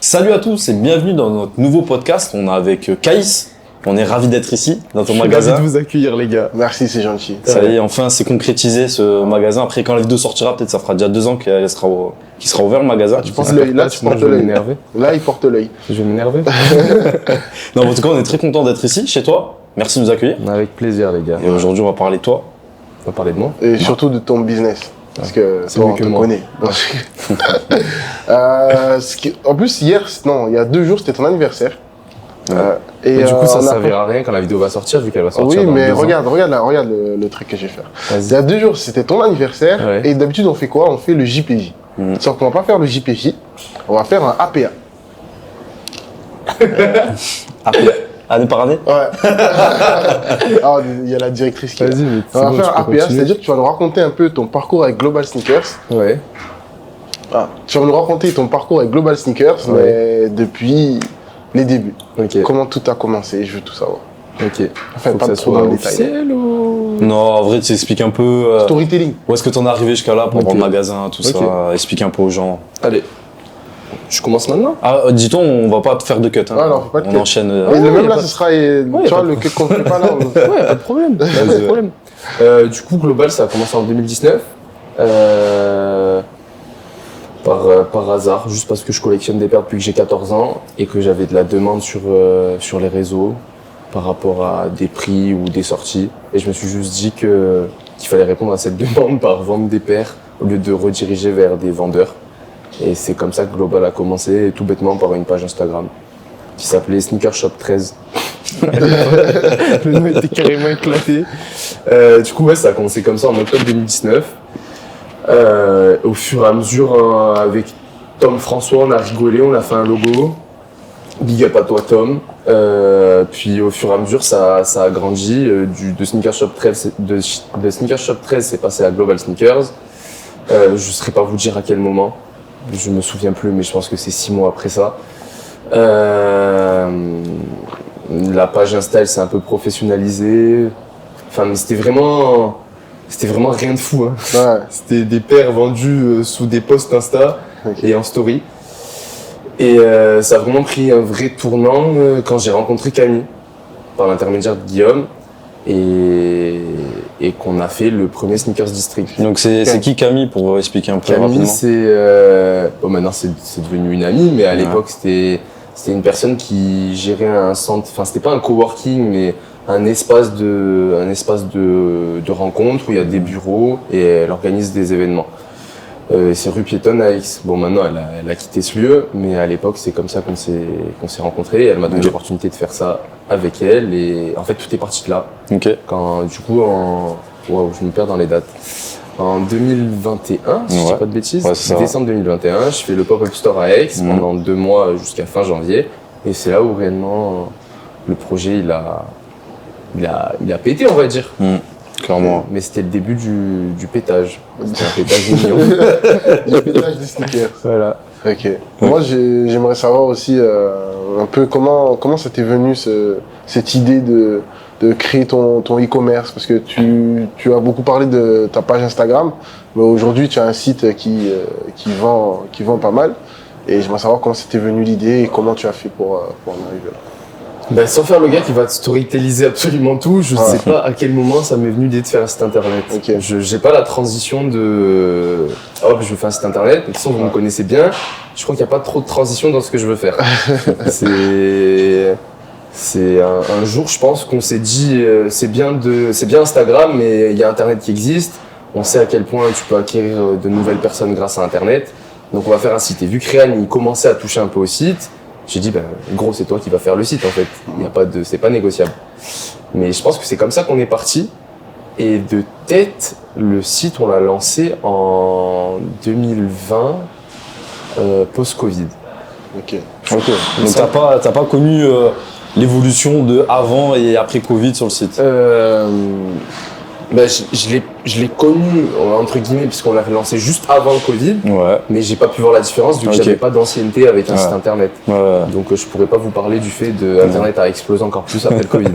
Salut à tous et bienvenue dans notre nouveau podcast. On est avec Caïs. On est ravis d'être ici, dans ton magasin. Je suis ravi de vous accueillir, les gars. Merci, c'est gentil. Ça y est, enfin, c'est concrétisé ce magasin. Après, quand la vidéo sortira, peut-être ça fera déjà 2 ans qu'il sera ouvert le magasin. Tu penses l'œil, là, tu portes l'œil. Là, il porte l'œil. Je vais m'énerver. Non, en tout cas, on est très content d'être ici, chez toi. Merci de nous accueillir. Avec plaisir, les gars. Et aujourd'hui, on va parler de toi. On va parler de moi. Et surtout de ton business. Parce que c'est toi, mieux on que te moi. connaît. En plus, il y a 2 jours, c'était ton anniversaire. Et du coup, ça ne servira à rien quand la vidéo va sortir, vu qu'elle va sortir. Oui, dans mais 2 ans. regarde le truc que je vais faire. Il y a 2 jours, c'était ton anniversaire. Ouais. Et d'habitude, on fait quoi? On fait le JPJ. Sauf qu'on va pas faire le JPJ, on va faire un APA. Année par année. Ouais. Ah, il y a la directrice qui est là. Vas-y, mais On va faire un APA, c'est-à-dire que tu vas nous raconter un peu ton parcours avec Global Sneakers. Ouais. Tu vas nous raconter ton parcours avec Global Sneakers, mais depuis les débuts. Ok. Comment tout a commencé, je veux tout savoir. Ok. Enfin, Faut pas que ça trop soit dans le détail. officiel ou... Non, en vrai, tu expliques un peu Storytelling. où est-ce que t'en es arrivé jusqu'à là pour Ok. avoir le magasin, tout Ok. ça. Explique un peu aux gens. Allez. Je commence maintenant. Ah, dis-toi, on va pas te faire de cut. Hein. Ah non, faut pas de on cut. enchaîne. Mais le y même a là, pas ce sera, y tu a vois, pas le que qu'on fait pas là. Ouais, pas de problème. Pas de problème. Du coup, Global, ça a commencé en 2019. Par hasard, juste parce que je collectionne des paires depuis que j'ai 14 ans et que j'avais de la demande sur les réseaux par rapport à des prix ou des sorties. Et je me suis juste dit qu'il fallait répondre à cette demande par vendre des paires au lieu de rediriger vers des vendeurs. Et c'est comme ça que Global a commencé, tout bêtement par une page Instagram qui s'appelait Sneaker Shop 13. Le nom était carrément éclaté. Du coup, ouais, ça a commencé comme ça en octobre 2019. Au fur et à mesure, avec Tom François, on a rigolé, on a fait un logo. Big up à toi, Tom. Puis au fur et à mesure, ça a grandi. De Sneaker Shop 13, de Sneaker Shop 13, c'est passé à Global Sneakers. Je ne saurais pas vous dire à quel moment. Je me souviens plus, mais je pense que c'est 6 mois après ça. La page Insta, elle s'est un peu professionnalisée. Enfin, mais c'était vraiment rien de fou. Hein. Ouais. C'était des paires vendues sous des posts Insta et en story. Et ça a vraiment pris un vrai tournant quand j'ai rencontré Camille, par l'intermédiaire de Guillaume, et qu'on a fait le premier Sneakers District. Donc, c'est qui Camille pour expliquer un peu Camille, rapidement? c'est... bon, maintenant, c'est devenu une amie, mais à l'époque, c'était une personne qui gérait un centre... Enfin, c'était pas un coworking, mais un espace de rencontre où il y a des bureaux et elle organise des événements. C'est rue Piétonne à Aix. Bon, maintenant, elle a quitté ce lieu, mais à l'époque, c'est comme ça qu'on s'est rencontrés. Elle m'a donné l'opportunité de faire ça avec elle et en fait, tout est parti de là. Ok. Quand, du coup, waouh, je me perds dans les dates. En 2021, si je dis pas de bêtises, décembre 2021, je fais le pop-up store à Aix pendant 2 mois jusqu'à fin janvier. Et c'est là où réellement le projet il a pété, on va dire. Clairement. Mais c'était le début du pétage. C'était un pétage mignon. Le pétage des sneakers. Voilà. Ok. Moi, j'aimerais savoir aussi un peu comment ça t'est venu cette idée de créer ton e-commerce, parce que tu as beaucoup parlé de ta page Instagram, mais aujourd'hui tu as un site qui vend pas mal, et j'aimerais savoir comment c'était venu l'idée et comment tu as fait pour en arriver là. Ben, sans faire le gars qui va te storytelliser absolument tout, je sais pas à quel moment ça m'est venu d'idée de faire un site internet. Ok. J'ai pas la transition de hop, je veux faire un site internet. De toute façon, vous me connaissez bien. Je crois qu'il n'y a pas trop de transition dans ce que je veux faire. C'est un jour, je pense qu'on s'est dit c'est bien Instagram, mais il y a Internet qui existe. On sait à quel point tu peux acquérir de nouvelles personnes grâce à Internet. Donc on va faire un site. Et vu que Réal il commençait à toucher un peu au site, j'ai dit, gros, c'est toi qui vas faire le site, en fait. C'est pas négociable. Mais je pense que c'est comme ça qu'on est parti. Et de tête, le site, on l'a lancé en 2020, post-Covid. Ok. Donc, t'as pas connu l'évolution de avant et après Covid sur le site? Je l'ai je l'ai connu, entre guillemets, puisqu'on l'a lancé juste avant le Covid, Ouais. mais j'ai pas pu voir la différence vu que Ok. j'avais pas d'ancienneté avec un Ouais. site internet. Ouais. Donc je pourrais pas vous parler du fait de Internet a explosé encore plus après le Covid.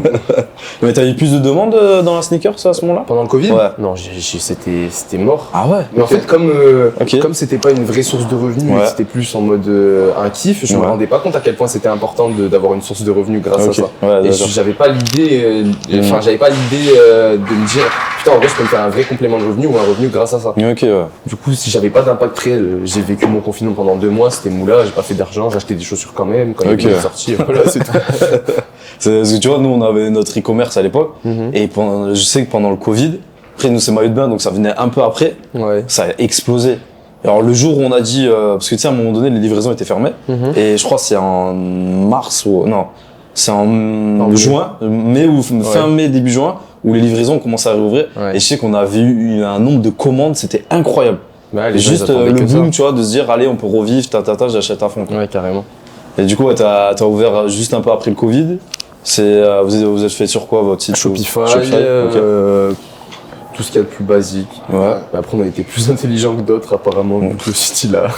Mais t'as eu plus de demandes dans la sneaker, ça, à ce moment-là? Pendant le Covid Ouais. Non, c'était mort. Ah ouais. Mais en fait, comme Ok. comme c'était pas une vraie source de revenus, Ouais. et que c'était plus en mode un kiff, je me Ouais. rendais pas compte à quel point c'était important d'avoir une source de revenus grâce à Ok. ça. Ouais, Et d'accord. j'avais pas l'idée, enfin j'avais pas l'idée de me dire putain en vrai je peux me faire un vrai complément de revenu ou un revenu grâce à ça. Ok, ouais. Du coup si j'avais pas d'impact réel, j'ai vécu mon confinement pendant 2 mois, c'était moula, j'ai pas fait d'argent, j'ai acheté des chaussures quand même, quand il y Ok. avait des sorties, voilà c'est tout. C'est parce que tu vois, nous, on avait notre e-commerce à l'époque, Mhm. et je sais que pendant le Covid, après, nous, c'est maillot de bain, donc ça venait un peu après, Ouais. ça a explosé. Alors, le jour où on a dit, parce que tu sais, à un moment donné, les livraisons étaient fermées, Mhm. et je crois que c'est en mars ou, non, c'est en mai. juin, mai ou fin mai, début juin, où les livraisons ont commencé à réouvrir, Ouais. et je sais qu'on avait eu un nombre de commandes, c'était incroyable. Ouais, les Et gens, juste ils attendaient le que ça. boom, tu vois, de se dire, allez, on peut revivre, j'achète à fond. Quoi. Ouais carrément. Et du coup, ouais, t'as ouvert juste un peu après le Covid. Vous êtes fait sur quoi votre site? Shopify, ok. tout ce qu'il y a de plus basique. Ouais. Mais après, on a été plus intelligent que d'autres, apparemment, vu que le site, il a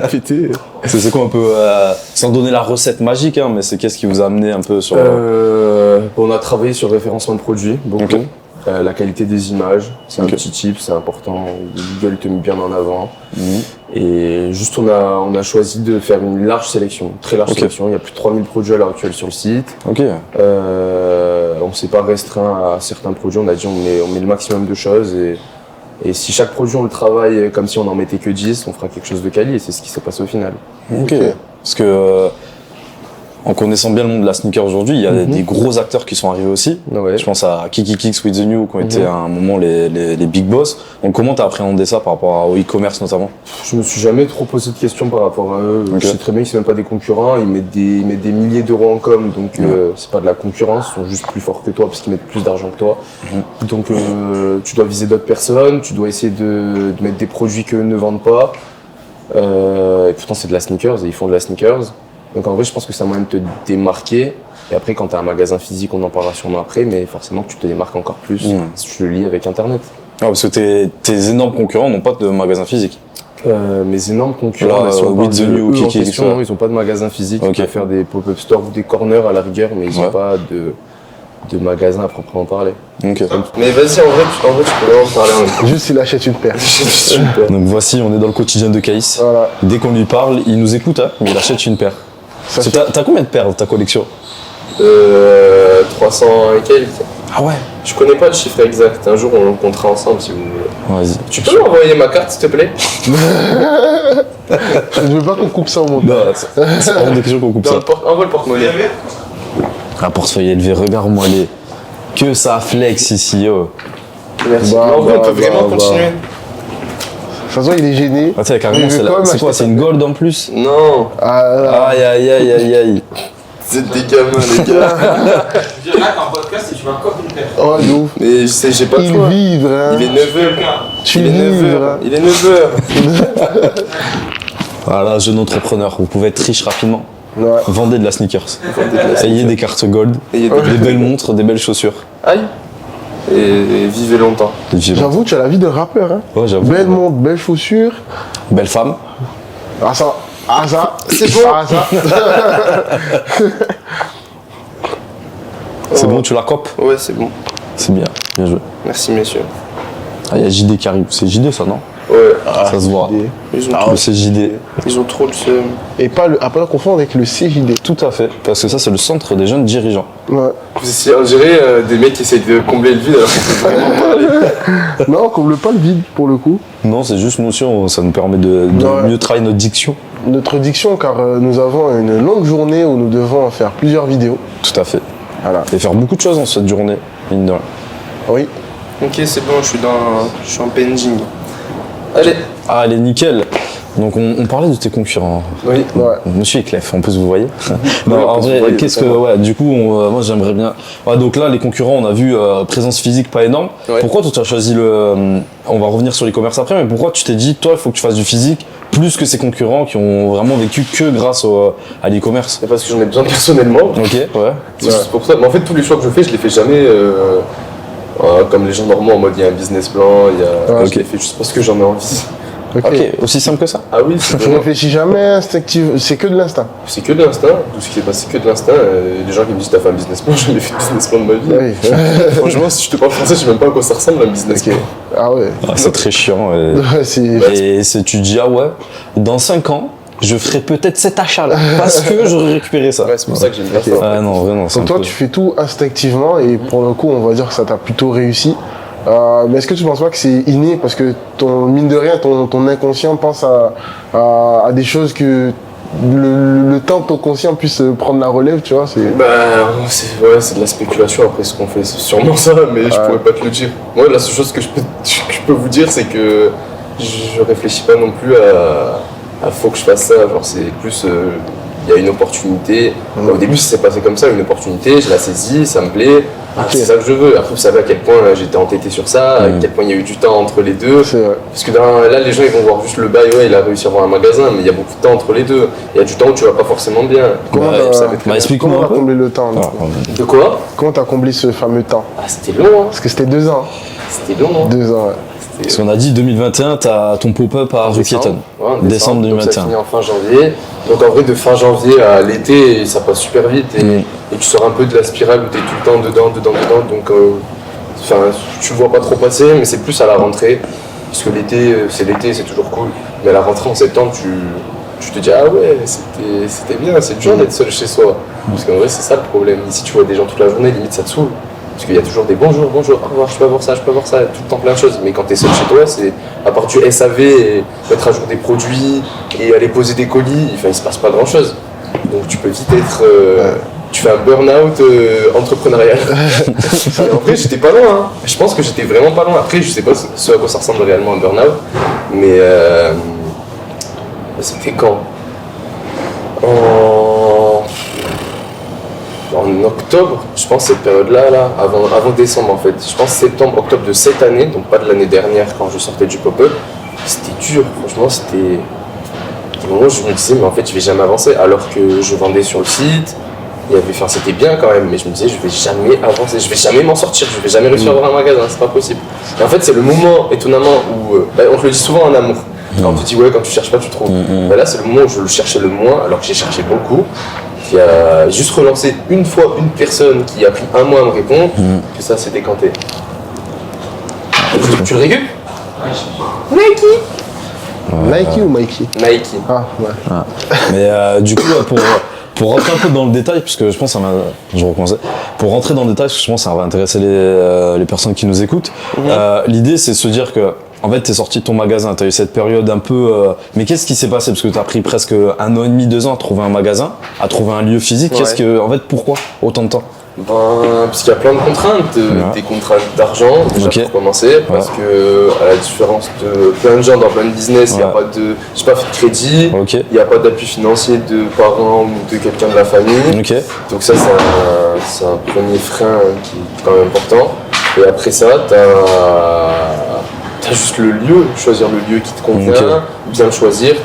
pété. C'est quoi un peu, sans donner la recette magique, hein, mais c'est qu'est-ce qui vous a amené un peu sur... On a travaillé sur le référencement de produits, beaucoup. Ok. La qualité des images, c'est Ok. un petit tip, c'est important. Google te met bien en avant. Mhm. Et juste, on a choisi de faire une large sélection, une très large Ok. sélection. Il y a plus de 3000 produits à l'heure actuelle sur le site. Ok. On ne s'est pas restreint à certains produits, on a dit on met le maximum de choses. Et si chaque produit, on le travaille comme si on en mettait que 10, on fera quelque chose de quali. Et c'est ce qui s'est passé au final. Ok. Parce que, en connaissant bien le monde de la sneaker aujourd'hui, il y a des gros acteurs qui sont arrivés aussi. Ouais. Je pense à Kiki Kicks with the New, qui ont été à un moment les big boss. Donc comment t'as appréhendé ça par rapport au e-commerce notamment? Je me suis jamais trop posé de questions par rapport à eux. Ok. Je sais très bien que c'est même pas des concurrents, ils mettent des milliers d'euros en com, donc c'est pas de la concurrence, ils sont juste plus forts que toi parce qu'ils mettent plus d'argent que toi. Donc tu dois viser d'autres personnes, tu dois essayer de mettre des produits qu'eux ne vendent pas. Et pourtant c'est de la sneakers et ils font de la sneakers. Donc en vrai je pense que ça a moyen de te démarquer. Et après quand tu as un magasin physique, on en parlera sûrement après, mais forcément tu te démarques encore plus si tu le lis avec internet. Ah, parce que tes énormes concurrents n'ont pas de magasin physique. Mes énormes concurrents, Là, si on parle With the de New, eux en Kiki, question, tout ça. non, ils n'ont pas de magasin physique, Ok. ils peuvent faire des pop-up stores ou des corners à la rigueur, mais ils n'ont Ouais. pas de magasin à proprement parler. Ok. Mais vas-y, en vrai, tu peux vraiment en parler en même temps. Juste il achète une paire. Super. Donc voici, on est dans le quotidien de Caïs. Voilà. Dès qu'on lui parle, il nous écoute, hein, mais il achète une paire. Ça Parce que t'as combien de paires dans ta collection? 300 et quelques. Ah ouais. Je connais pas le chiffre exact, un jour on le comptera ensemble si vous voulez. Vas-y. Tu peux m'envoyer ma carte s'il te plaît? Je ne veux pas qu'on coupe ça au montage. Non, c'est vraiment des questions qu'on coupe ça. Envoie le porte-monnaie. Un portefeuille élevé, regarde-moi les. Que ça flex ici, oh. Merci. Bah, Mais en vrai, on bah, peut vraiment bah, continuer. De toute façon, il est gêné. Ah, tiens, carrément, Il veut c'est quand même c'est quoi? acheter C'est une gold en plus? Non, Ah, Aïe, aïe, aïe, aïe, aïe. c'est des gamins les gars. Je dirais qu'en podcast, si tu vas encore une paire. oh, de ouf. Mais je sais, j'ai pas Il de toi. vivre, hein. Il est 9h. Tu Il est 9h. vivres, hein. Il est 9h. Voilà, jeune entrepreneur, vous pouvez être riche rapidement. Ouais. Vendez de la sneakers. Ayez des cartes gold, Ayez des belles montres, des belles chaussures. Aïe. Et vivez longtemps. Et vivez. J'avoue, tu as la vie d'un rappeur. Hein. Ouais, j'avoue. Belle montre, belle chaussure. Belle femme. Ah ça. Ah ça. C'est bon. Ah ça. C'est bon, tu la copes? Ouais, c'est bon. C'est bien, bien joué. Merci, messieurs. Ah, il y a JD qui arrive. C'est JD ça, non? Ouais. Ça se voit. Ils ont, Ah, c'est JD. ils ont trop le seum. Et pas le, à pas le confondre avec le CJD. Tout à fait. Parce que ça, c'est le centre des jeunes dirigeants. Ouais. On dirait des mecs qui essayent de combler le vide alors qu'on peut vraiment parler. Non, on comble pas le vide pour le coup. Non, c'est juste nous aussi, ça nous permet de Ouais. mieux travailler notre diction. Notre diction, car nous avons une longue journée où nous devons faire plusieurs vidéos. Tout à fait. Voilà. Et faire beaucoup de choses dans cette journée, mine de rien. Oui. Ok, c'est bon, je suis en pending. Allez. Ah, elle est nickel. Donc, on parlait de tes concurrents. Oui. Ouais. Monsieur Eclef, en plus, vous voyez. on Non, en peut se vrai, voyer, qu'est-ce que. totalement. Ouais, du coup, moi, j'aimerais bien. Ouais, donc là, les concurrents, on a vu présence physique pas énorme. Ouais. Pourquoi toi, tu as choisi le. On va revenir sur l'e-commerce après, mais pourquoi tu t'es dit, toi, il faut que tu fasses du physique plus que ces concurrents qui ont vraiment vécu que grâce à l'e-commerce? C'est parce que j'en ai besoin personnellement. Ok, ouais. C'est juste pour ça. Mais en fait, tous les choix que je fais, je les fais jamais Voilà, comme les gens normaux en mode il y a un business plan, il y a. Ouais, Je l'ai fait juste parce que j'en ai envie. Ok. Ok, aussi simple que ça. Ah oui, c'est Tu vraiment- réfléchis jamais instinctivement, c'est que de l'instinct. c'est que de l'instinct. Tout ce qui s'est passé, que de l'instinct. Les gens qui me disent t'as fait un business plan, j'ai jamais fait de business plan de ma vie. Oui. Franchement, si je te parle français, je sais même pas à quoi ça ressemble un business Ok. plan. Ah ouais. Ah, c'est très chiant. Ouais, Tu te dis, ah ouais, dans 5 ans, je ferai peut-être cet achat-là parce que j'aurais récupéré ça. Ouais, c'est pour ça que j'aime bien ça. Ah non, vraiment, c'est Donc un toi, peu- tu fais tout instinctivement et pour le coup, on va dire que ça t'a plutôt réussi. Mais est-ce que tu penses pas que c'est inné parce que mine de rien, ton inconscient pense à des choses que le temps que ton conscient puisse prendre la relève, tu vois, c'est... C'est de la spéculation après ce qu'on fait, c'est sûrement ça, mais je pourrais pas te le dire. Moi, la seule chose que je peux vous dire, c'est que je réfléchis pas non plus à faut que je fasse ça. Genre, c'est plus, il y a une opportunité. Au début, ça s'est passé comme ça, une opportunité, je la saisis, ça me plaît. C'est ça que je veux. Après, vous savez à quel point j'étais entêté sur ça, à quel point il y a eu du temps entre les deux. C'est vrai. Parce que là, les gens ils vont voir juste le bail, ouais, il a réussi à avoir un magasin, mais il y a beaucoup de temps entre les deux. Il y a du temps où tu vas pas forcément bien. Comment Bah, t'as- vous savez très bien. explique-moi Comment un t'as peu. comblé le temps du Ah, coup De quoi? Comment t'as comblé ce fameux temps? Ah, c'était long, hein. Parce que c'était 2 ans. C'était long, hein. 2 ans, ouais. Parce qu'on a dit 2021, t'as ton pop-up à rue Piétonne. Ouais, en Décembre donc ça 2021. finit en fin janvier. Donc en vrai, de fin janvier à l'été, ça passe super vite et, Mm. et tu sors un peu de la spirale où tu es tout le temps dedans. Donc tu le vois pas trop passer, mais c'est plus à la rentrée. Parce que l'été, c'est toujours cool. Mais à la rentrée en septembre, tu te dis ah ouais, c'était bien, c'est dur d'être seul chez soi. Parce qu'en vrai, c'est ça le problème. Ici, tu vois des gens toute la journée, limite ça te saoule. Parce qu'il y a toujours des bonjour, au revoir, je peux avoir ça, tout le temps plein de choses. Mais quand tu es seul chez toi, c'est à part du SAV, et mettre à jour des produits et aller poser des colis, enfin, il se passe pas grand chose. Donc tu peux vite être. Tu fais un burn-out entrepreneurial. Et en vrai, j'étais pas loin. Hein. Je pense que j'étais vraiment pas loin. Après, je sais pas ce à quoi ça ressemble réellement un burn-out. Mais c'était quand en octobre, je pense cette période-là, avant décembre en fait. Je pense septembre, octobre de cette année, donc pas de l'année dernière quand je sortais du pop-up. C'était dur, franchement, c'était des moments où je me disais, mais en fait, je vais jamais avancer. Alors que je vendais sur le site, c'était bien quand même, mais je me disais, je vais jamais avancer, je vais jamais m'en sortir, je vais jamais réussir à avoir un magasin, c'est pas possible. Et en fait, c'est le moment, étonnamment, où on te le dit souvent en amour. Quand tu dis ouais, quand tu cherches pas, tu trouves. Là, c'est le moment où je le cherchais le moins, alors que j'ai cherché beaucoup. Qui a juste relancé une fois une personne qui a pris un mois à me répondre, que ça s'est décanté. Tu le récupères? Nike ou Mikey? Nike. Ah, ouais. Mais du coup, pour rentrer un peu dans le détail, puisque je pense que ça m'a. Je vais recommencer. Pour rentrer dans le détail, parce que je pense que ça va intéresser les personnes qui nous écoutent. L'idée, c'est de se dire que. En fait, t'es sorti de ton magasin, t'as eu cette période un peu... Mais qu'est-ce qui s'est passé? Parce que t'as pris presque 1 an et demi, 2 ans à trouver un magasin, à trouver un lieu physique. Ouais. En fait, pourquoi autant de temps? Parce qu'il y a plein de contraintes, des contraintes d'argent déjà Ok. pour commencer, parce que à la différence de plein de gens dans plein de business, il y a pas de, j'ai pas fait de crédit, Ok. il n'y a pas d'appui financier de parents ou de quelqu'un de la famille. Ok. Donc ça c'est un premier frein qui est quand même important. Et après ça, t'as juste le lieu, choisir le lieu qui te convient, Ok. bien le choisir.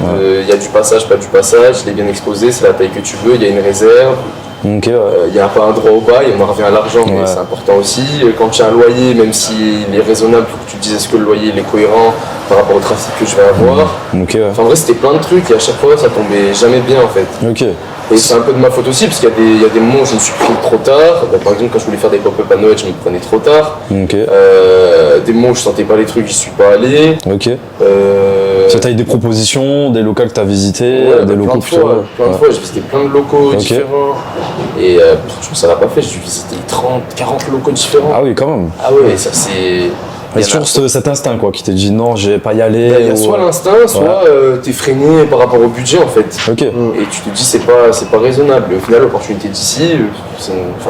Il y a du passage, pas du passage, il est bien exposé, c'est la taille que tu veux, il y a une réserve. Ok, ouais. Il n'y a pas un droit au bail, on en revient à l'argent, mais Ouais. c'est important aussi. Quand tu as un loyer, même s'il est raisonnable, faut que tu te dises est-ce que le loyer il est cohérent par rapport au trafic que je vais avoir. Ok, ouais. Enfin, en vrai, c'était plein de trucs et à chaque fois, ça tombait jamais bien en fait. Ok. Et c'est un peu de ma faute aussi, parce qu'il y a des moments où je me suis pris trop tard. Par exemple, quand je voulais faire des pop-up à Noël, je me prenais trop tard. Ok. Des moments où je sentais pas les trucs, j'y suis pas allé. Ok. Euh, Tu as eu des propositions, des locaux que tu as visités, Ouais, des locaux plein de fois, j'ai visité plein de locaux Ok. différents. Et franchement, ça l'a pas fait, j'ai dû visiter 30, 40 locaux différents. Ah oui, quand même. Ah ouais, ça c'est. Mais c'est toujours cet instinct quoi, qui t'a dit non, je vais pas y aller. Il y a soit l'instinct, soit t'es freiné par rapport au budget en fait. Ok. Et tu te dis c'est pas raisonnable. Et au final, l'opportunité d'ici,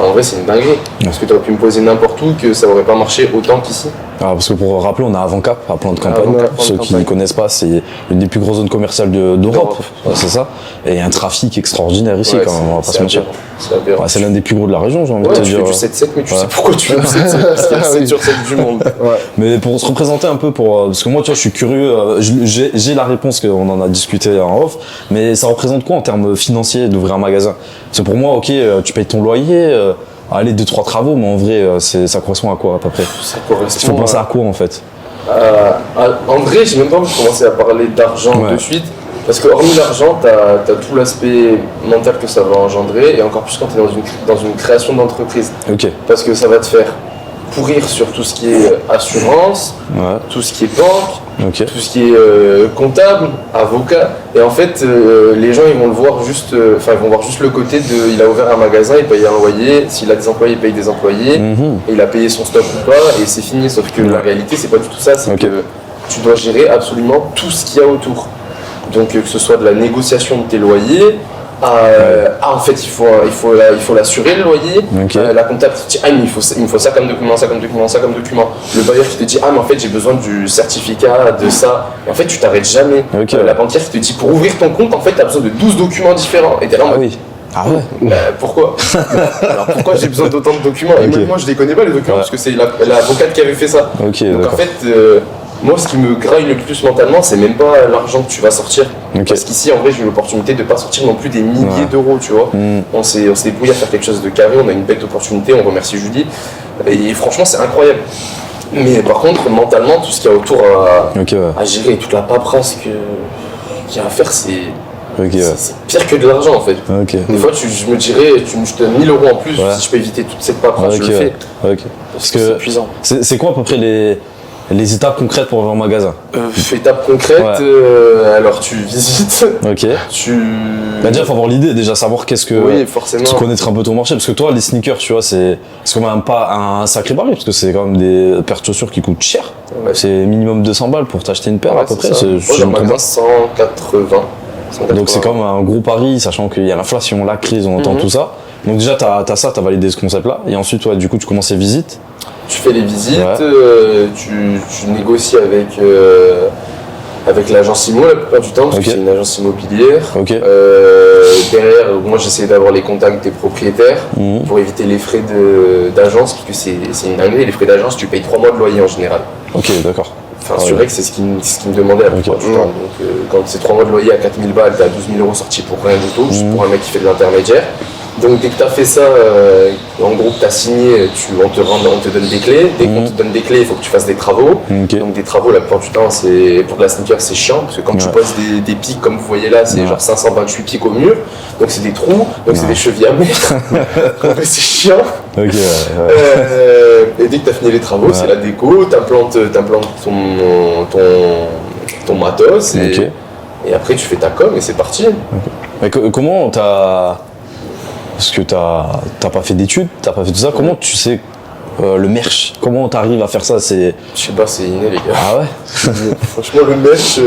en vrai, c'est une dinguerie. Parce que t'aurais pu me poser n'importe où que ça aurait pas marché autant qu'ici. Alors, parce que pour rappeler, on a Avancap à Plan de Campagne. Avancap, Plan de Ceux qui Campagne. ne connaissent pas, c'est l'une des plus grosses zones commerciales d'Europe. Ouais, c'est ça. Et un trafic extraordinaire ici Ouais, quand même, on va pas c'est se mentir. aberrant. C'est aberrant. Ouais, c'est l'un des plus gros de la région, j'ai envie Ouais, de te tu dire. fais du 7-7, mais tu Ouais. sais pourquoi tu fais du 7-7. Parce qu'il y a 7 sur 7 du monde. Mais pour se représenter un peu, parce que moi, tu vois, je suis curieux, j'ai la réponse qu'on en a discuté en off, mais ça représente quoi en termes financiers d'ouvrir un magasin? C'est pour moi, ok, tu payes ton loyer, allez, 2-3 travaux, mais en vrai, ça correspond à quoi à peu près? Ça Tu correspond peux penser à quoi en fait? En vrai, j'ai même pas envie de commencer à parler d'argent Ouais. de suite. Parce que hormis l'argent, t'as tout l'aspect mental que ça va engendrer, et encore plus quand t'es dans une création d'entreprise. Ok. Parce que ça va te faire pourrir sur tout ce qui est assurance, Ouais. tout ce qui est banque, Ok. tout ce qui est comptable, avocat. Et en fait, les gens ils vont le voir juste, ils vont voir juste le côté de, il a ouvert un magasin, il paye un loyer, s'il a des employés, il paye des employés, Mhm. et il a payé son stock ou pas, et c'est fini. Sauf que la réalité, c'est pas du tout ça, c'est Ok. que tu dois gérer absolument tout ce qu'il y a autour. Donc que ce soit de la négociation de tes loyers, en fait il faut l'assurer le loyer, Ok. la comptable te dit mais il me faut ça comme document, ça comme document, ça comme document. Le bailleur qui te dit mais en fait j'ai besoin du certificat de ça, et en fait tu t'arrêtes jamais. Ok. La banquière qui te dit pour ouvrir ton compte en fait t'as besoin de 12 documents différents, et t'es là en Ah mode, oui. Ah ouais. pourquoi Alors pourquoi j'ai besoin d'autant de documents? Et Ok. moi je les connais pas les documents, Ouais. parce que c'est l'avocate qui avait fait ça. Ok, Donc en d'accord. fait, moi ce qui me graille le plus mentalement, c'est même pas l'argent que tu vas sortir. Ok. Parce qu'ici, en vrai, j'ai eu l'opportunité de pas sortir non plus des milliers Ouais. d'euros, tu vois. Mhm. On s'est débrouillé à faire quelque chose de carré, on a une belle opportunité, on remercie Julie. Et franchement, c'est incroyable. Mais par contre, mentalement, tout ce qu'il y a autour Ok, ouais. à gérer, toute la paperasse qu'il y a à faire, c'est Ok, ouais. c'est pire que de l'argent en fait. Ok. Des fois, je me dirais, je te donne 1000 euros en plus, Ouais. si je peux éviter toute cette paperasse, Ok, je le fais. ouais. Ok. Parce que c'est épuisant. c'est quoi à peu près les étapes concrètes pour ouvrir un magasin? Étape concrète, Ouais. alors tu visites, Ok. tu... Bah déjà, faut avoir l'idée, déjà savoir qu'est-ce que. Oui, forcément. Tu connaître un peu ton marché, parce que toi, les sneakers, tu vois, c'est quand même pas un sacré baril, parce que c'est quand même des paires de chaussures qui coûtent cher. Ouais. C'est minimum 200 balles pour t'acheter une paire Ouais, à peu c'est près. ça. Moi, si j'ai je un me trompe magasin pas. 180. Donc c'est quand même un gros pari, sachant qu'il y a l'inflation, la crise, on entend Mhm. tout ça. Donc déjà, t'as ça, t'as validé ce concept-là. Et ensuite, ouais, du coup, tu commences les visites. Tu fais les visites, Ouais. tu négocies avec l'agence IMO la plupart du temps, parce Ok. que c'est une agence immobilière. Ok. Derrière, moi j'essaie d'avoir les contacts des propriétaires Mhm. pour éviter les frais d'agence, parce que c'est une dinguerie. Les frais d'agence, tu payes 3 mois de loyer en général. Ok, d'accord. Enfin, Ah c'est ouais. vrai que c'est ce qui me demandait la plupart du temps. Donc, quand c'est 3 mois de loyer à 4000 balles, t'as 12 000 euros sortis pour rien du tout, juste pour un mec qui fait de l'intermédiaire. Donc, dès que t'as fait ça, en gros, que t'as signé, on te donne des clés. Dès qu'on te donne des clés, il faut que tu fasses des travaux. Ok. Donc, des travaux, la plupart du temps, pour de la sneaker, c'est chiant, parce que quand tu Ouais. poses des pics, comme vous voyez là, c'est Ouais. genre 528 pics au mur. Donc, c'est des trous, donc c'est des chevilles à mettre. En fait, c'est chiant. Ok, ouais. Et dès que tu as fini les travaux, Ouais. c'est la déco, t'implantes ton matos, et, Ok. et après tu fais ta com et c'est parti. Mais comment t'as. Parce que t'as pas fait d'études, t'as pas fait tout ça. Comment tu sais le merch? Comment t'arrives à faire ça? C'est. Je sais pas, c'est inné les gars. Ah ouais? Franchement, le merch,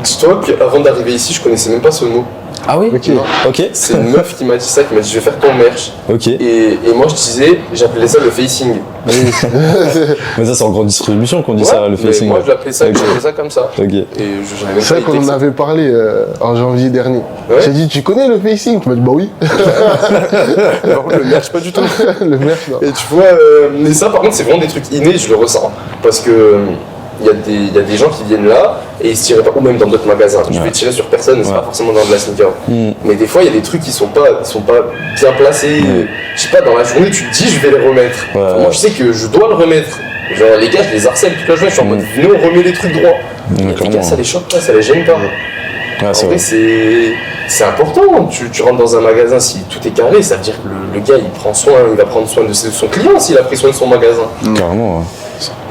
dis-toi qu'avant d'arriver ici, je connaissais même pas ce mot. Ah oui? Ok. Non. Ok. C'est une meuf qui m'a dit ça, qui m'a dit je vais faire ton merch. Ok. Et moi je disais, j'appelais ça le facing. Mais ça, c'est en grande distribution qu'on dit ça, le mais facing. moi je l'appelais ça, Ok. comme ça. Ok. Et j'avais même C'est vrai pas qu'on idée en que ça- avait parlé en janvier dernier. Ouais. J'ai dit, tu connais le facing? Tu m'as dit, bah oui. Par contre, le merch, pas du tout. Le merch, non. Et tu vois, mais ça par contre c'est vraiment des trucs innés, je le ressens. Parce que il y a des gens qui viennent là et ils se tirent pas, ou même dans d'autres magasins. Je Ouais. vais tirer sur personne, c'est Ouais. pas forcément dans de la sneaker. Mm. Mais des fois il y a des trucs qui sont pas bien placés. Je sais pas, dans la journée tu te dis je vais les remettre. Ouais. Enfin, moi je sais que je dois le remettre. Genre les gars je les harcèle toute la journée, je suis en mode venez on remet les trucs droits. Et les clairement. gars ça les choque pas, ça les gêne pas. Ouais, En c'est vrai, vrai. c'est important. Tu rentres dans un magasin, si tout est carré, ça veut dire que le gars, il va prendre soin de son client s'il a pris soin de son magasin. Carrément, ouais.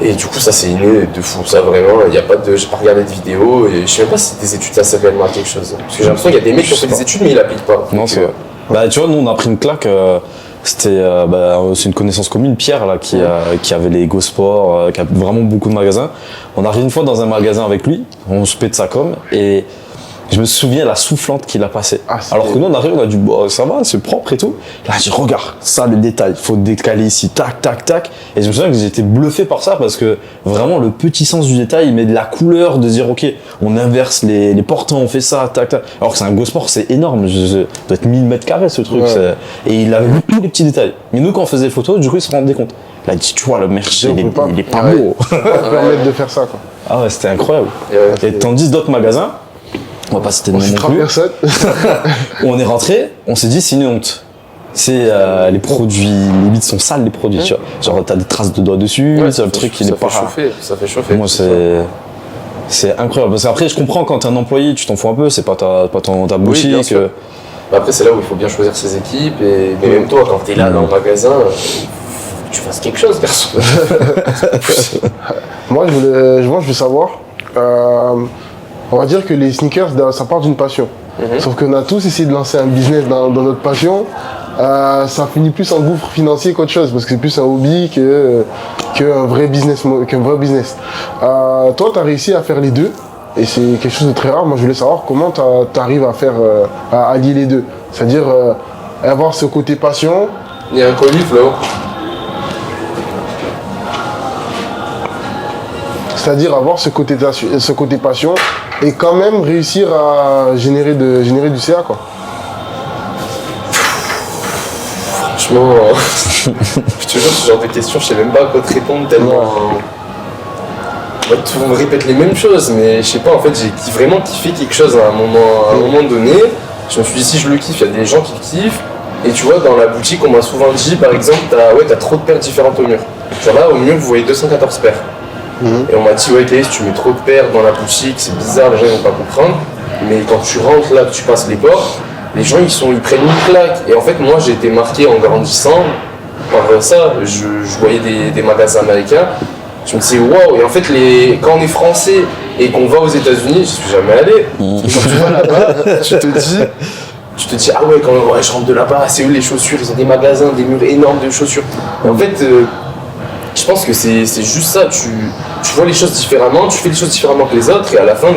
Et du coup, ça, c'est inné de fou. Ça, vraiment, il n'y a pas de. J'ai pas regardé de vidéo et je sais même pas si des études, ça sert réellement à quelque chose. Parce que j'ai l'impression qu'il y a des mecs qui ont fait des études, mais ils l'appliquent pas. Non, Donc, c'est vrai. Bah, tu vois, nous, on a pris une claque. C'était c'est une connaissance commune, Pierre, là, qui avait les Go Sport, qui a vraiment beaucoup de magasins. On arrive une fois dans un magasin avec lui, on se pète sa com, et je me souviens la soufflante qu'il a passée. Ah, c'était- Alors que nous, on arrive, on a dit, bah, ça va, c'est propre et tout. Il a dit, regarde, ça, le détail, faut décaler ici, tac, tac, tac. Et je me souviens que j'étais bluffé par ça, parce que vraiment, le petit sens du détail, il met de la couleur, de dire, ok, on inverse les portants, on fait ça, tac, tac. Alors que c'est un Go Sport, c'est énorme, ça doit être 1000 mètres carrés, ce truc. Ouais. Et il avait vu tous les petits détails. Mais nous, quand on faisait les photos, du coup, il se rendait compte. Il a dit, tu vois, le merch, On il peut pas. est pas Ouais. beau. Pas te permettre de faire ça, quoi. Ah ouais, c'était incroyable. ouais, Et tandis d'autres magasins, on va pas citer de On nom non citera plus, personne. où on est rentré, on s'est dit, c'est une honte. c'est les produits, limite sont sales les produits, tu vois. Genre t'as des traces de doigts dessus, Ouais, c'est le truc il est pas. Ça fait chauffer. Moi c'est incroyable. Parce qu'après je comprends quand t'es un employé, tu t'en fous un peu, c'est pas ta bien boutique. sûr. Bah après c'est là où il faut bien choisir ses équipes mais même toi quand t'es là dans le magasin, tu fasses quelque chose perso. Moi, je veux savoir, on va dire que les sneakers, ça part d'une passion. Sauf qu'on a tous essayé de lancer un business dans notre passion. Ça finit plus en gouffre financier qu'autre chose, parce que c'est plus un hobby qu'un vrai business. Toi, tu as réussi à faire les deux, et c'est quelque chose de très rare. Moi, je voulais savoir comment tu arrives à allier les deux. C'est-à-dire avoir ce côté passion. Il y a un colis, Flo. C'est-à-dire avoir ce côté passion et quand même réussir à générer du CA, quoi. Franchement, je te jure, ce genre de questions, je sais même pas à quoi te répondre tellement. Tout le monde me répète les mêmes choses, mais je sais pas, en fait, j'ai vraiment kiffé quelque chose à un moment donné. Je me suis dit, si je le kiffe, il y a des gens qui le kiffent. Et tu vois, dans la boutique, on m'a souvent dit, par exemple, t'as trop de paires différentes au mur. Genre là, au mur, vous voyez 214 paires. Et on m'a dit, ouais, Thaïs, tu mets trop de paires dans la boutique, c'est bizarre, les gens ils vont pas comprendre. Mais quand tu rentres là, que tu passes les portes, les gens ils prennent une claque. Et en fait, moi j'ai été marqué en grandissant par ça. Je voyais des magasins américains, je me disais waouh. Et en fait, quand on est français et qu'on va aux États-Unis, je suis jamais allé. Et quand tu vas là-bas, tu te dis, ah ouais, quand je rentre de là-bas, c'est eux les chaussures, ils ont des magasins, des murs énormes de chaussures. Et en fait, je pense que c'est juste ça, tu vois les choses différemment, tu fais les choses différemment que les autres, et à la fin,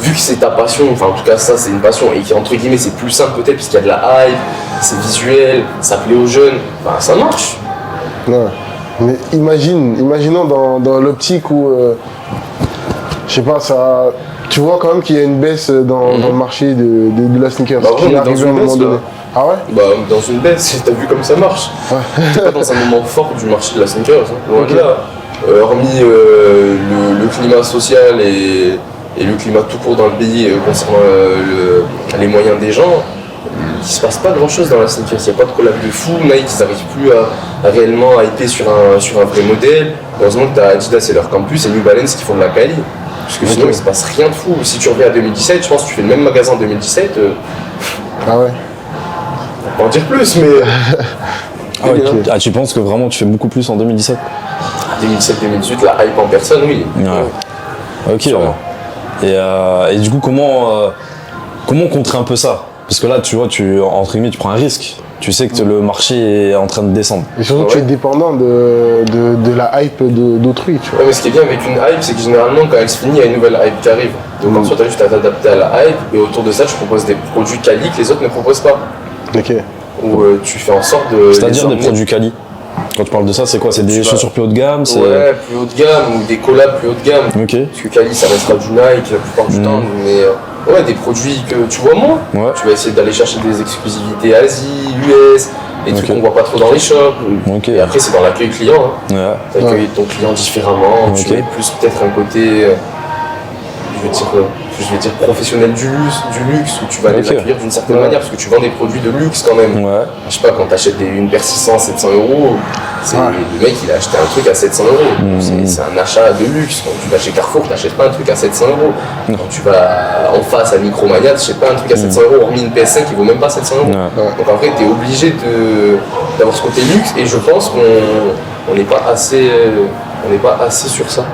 vu que c'est ta passion, enfin en tout cas ça c'est une passion, et qu'entre guillemets c'est plus simple peut-être parce qu'il y a de la hype, c'est visuel, ça plaît aux jeunes, ça marche. Ouais. Mais imaginons dans l'optique où, je sais pas, tu vois quand même qu'il y a une baisse dans le marché de la sneaker. Bah ouais, qui on est arrive dans une à un moment baisse, donné. là. Ah ouais? Bah dans une baisse, t'as vu comme ça marche. T'es pas dans un moment fort du marché de la sneaker, loin de là. Hormis le climat social et le climat tout court dans le pays concernant les moyens des gens, il se passe pas grand chose dans la sneaker. Il n'y a pas de collab de fou, Nike ils n'arrivent plus à réellement hyper sur un vrai modèle. Heureusement que tu as Adidas et leur campus et New Balance qui font de la quali. Parce que sinon il se passe rien de fou. Si tu reviens à 2017, je pense que tu fais le même magasin en 2017. Ah ouais. On va pas en dire plus, mais. Tu penses que vraiment tu fais beaucoup plus en 2017? 2017-2018, la hype en personne, oui. Ouais. Ok. Et du coup, comment contrer un peu ça? Parce que là, tu vois, entre guillemets, tu prends un risque. Tu sais que le marché est en train de descendre. Et surtout, tu es dépendant de la hype d'autrui, tu vois. Ouais, mais ce qui est bien avec une hype, c'est que généralement, quand elle se finit, il y a une nouvelle hype qui arrive. Donc, en soi, tu as juste à t'adapter à la hype, et autour de ça, tu proposes des produits quali que les autres ne proposent pas. Ok. Ou tu fais en sorte de. C'est-à-dire des produits quali. Quand tu parles de ça, c'est quoi? C'est des chaussures plus haut de gamme? Ouais, plus haut de gamme, ou des collabs plus haut de gamme. Ok. Parce que Kali, ça restera du Nike la plupart du temps, mais ouais, des produits que tu vois moins. Ouais. Tu vas essayer d'aller chercher des exclusivités Asie, US, des trucs qu'on voit pas trop dans les shops. Ok. Et après, c'est dans l'accueil client. Hein. Ouais. Tu accueilles ton client différemment, tu Ok. mets plus peut-être un côté, je vais dire professionnel du luxe, où tu vas les accueillir d'une certaine manière, parce que tu vends des produits de luxe quand même. Ouais. Je sais pas, quand tu achètes une paire 600, 700 euros, le mec il a acheté un truc à 700 euros. C'est un achat de luxe. Quand tu vas chez Carrefour, tu n'achètes pas un truc à 700 euros. Quand tu vas en face à Micromania, tu n'achètes pas un truc à 700 euros, hormis une PS5 qui vaut même pas 700 euros. Donc en vrai, tu es obligé d'avoir ce côté luxe, et je pense qu'on n'est pas assez. On n'est pas assez sur ça.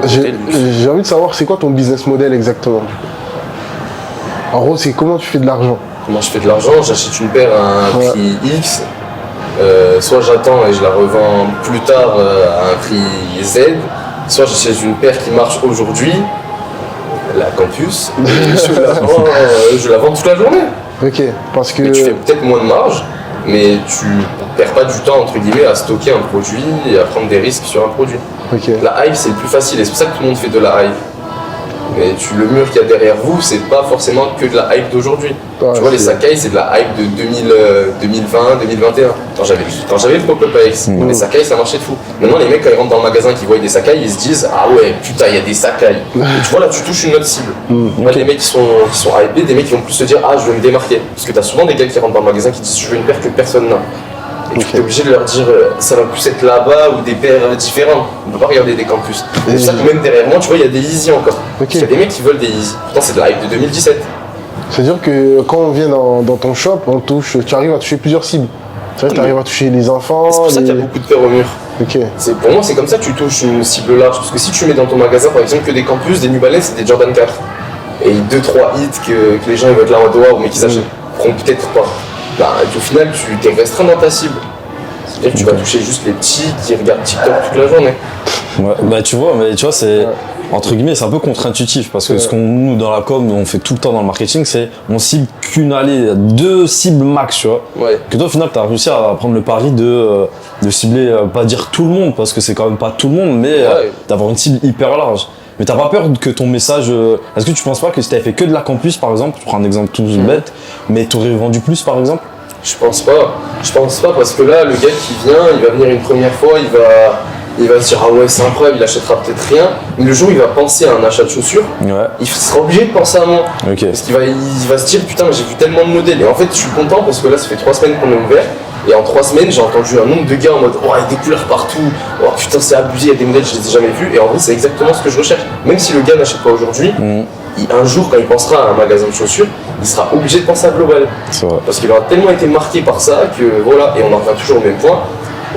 J'ai envie de savoir, c'est quoi ton business model exactement? En gros, c'est comment tu fais de l'argent? Comment je fais de l'argent? J'achète une paire à un prix X, soit j'attends et je la revends plus tard à un prix Z, soit j'achète une paire qui marche aujourd'hui, la Campus, et je la vends toute la journée. Ok, parce que... Et tu fais peut-être moins de marge, mais tu perds pas du temps entre guillemets à stocker un produit et à prendre des risques sur un produit. Ok. La hype c'est le plus facile et c'est pour ça que tout le monde fait de la hype. Mais le mur qu'il y a derrière vous, c'est pas forcément que de la hype d'aujourd'hui. Ouais, tu vois, les c'est- Sakai, c'est de la hype de 2020, 2021. Quand j'avais le pop-up AX, les Sakai, ça marchait de fou. Maintenant, les mecs, quand ils rentrent dans le magasin, qu'ils voient des Sakai, ils se disent ah ouais, putain, il y a des Sakai. Et tu vois, là, tu touches une autre cible. Pas des mecs qui sont hypés, des mecs qui vont plus se dire ah, je veux me démarquer. Parce que t'as souvent des gars qui rentrent dans le magasin qui disent je veux une paire que personne n'a. Et tu es obligé de leur dire ça va plus être là-bas ou des paires différentes. On peut pas regarder des campus. C'est pour ça que même derrière moi, tu vois, il y a des Yeezy encore. Ok. Il y a des mecs qui veulent des Yeezy. Pourtant, c'est de la hype de 2017. C'est-à-dire que quand on vient dans ton shop, tu arrives à toucher plusieurs cibles. C'est vrai que tu arrives à toucher les enfants. C'est pour ça qu'il y a beaucoup de paires au mur. Ok. Pour moi, c'est comme ça que tu touches une cible large. Parce que si tu mets dans ton magasin, par exemple, que des campus, des New Balance et des Jordan 4, et 2-3 hits que les gens ils vont être là en dehors, mais qu'ils achèteront peut-être pas, bah, au final, tu es restreint dans ta cible. C'est-à-dire que tu vas toucher juste les petits qui regardent TikTok toute la journée. Ouais, bah tu vois, c'est entre guillemets, c'est un peu contre-intuitif parce que ce qu'on nous dans la com, on fait tout le temps dans le marketing, c'est on cible qu'une allée, 2 cibles max, tu vois. Ouais. Que toi au final, t'as réussi à prendre le pari de cibler, pas dire tout le monde parce que c'est quand même pas tout le monde, mais d'avoir une cible hyper large. Mais t'as pas peur que ton message, est-ce que tu penses pas que si t'avais fait que de la campus par exemple, je prends un exemple tout bête, mais t'aurais vendu plus par exemple? Je pense pas parce que là, le gars qui vient, il va venir une première fois, il va se dire ah ouais c'est incroyable, il achètera peut-être rien, mais le jour où il va penser à un achat de chaussures, il sera obligé de penser à moi. Ok. Parce qu'il va se dire putain mais j'ai vu tellement de modèles, et en fait je suis content parce que là ça fait 3 semaines qu'on est ouvert, et en 3 semaines j'ai entendu un nombre de gars en mode oh il y a des couleurs partout, oh putain c'est abusé, il y a des modèles je les ai jamais vus, et en vrai c'est exactement ce que je recherche. Même si le gars n'achète pas aujourd'hui, un jour quand il pensera à un magasin de chaussures, il sera obligé de penser à Global. C'est vrai. Parce qu'il aura tellement été marqué par ça que voilà, et on en revient toujours au même point.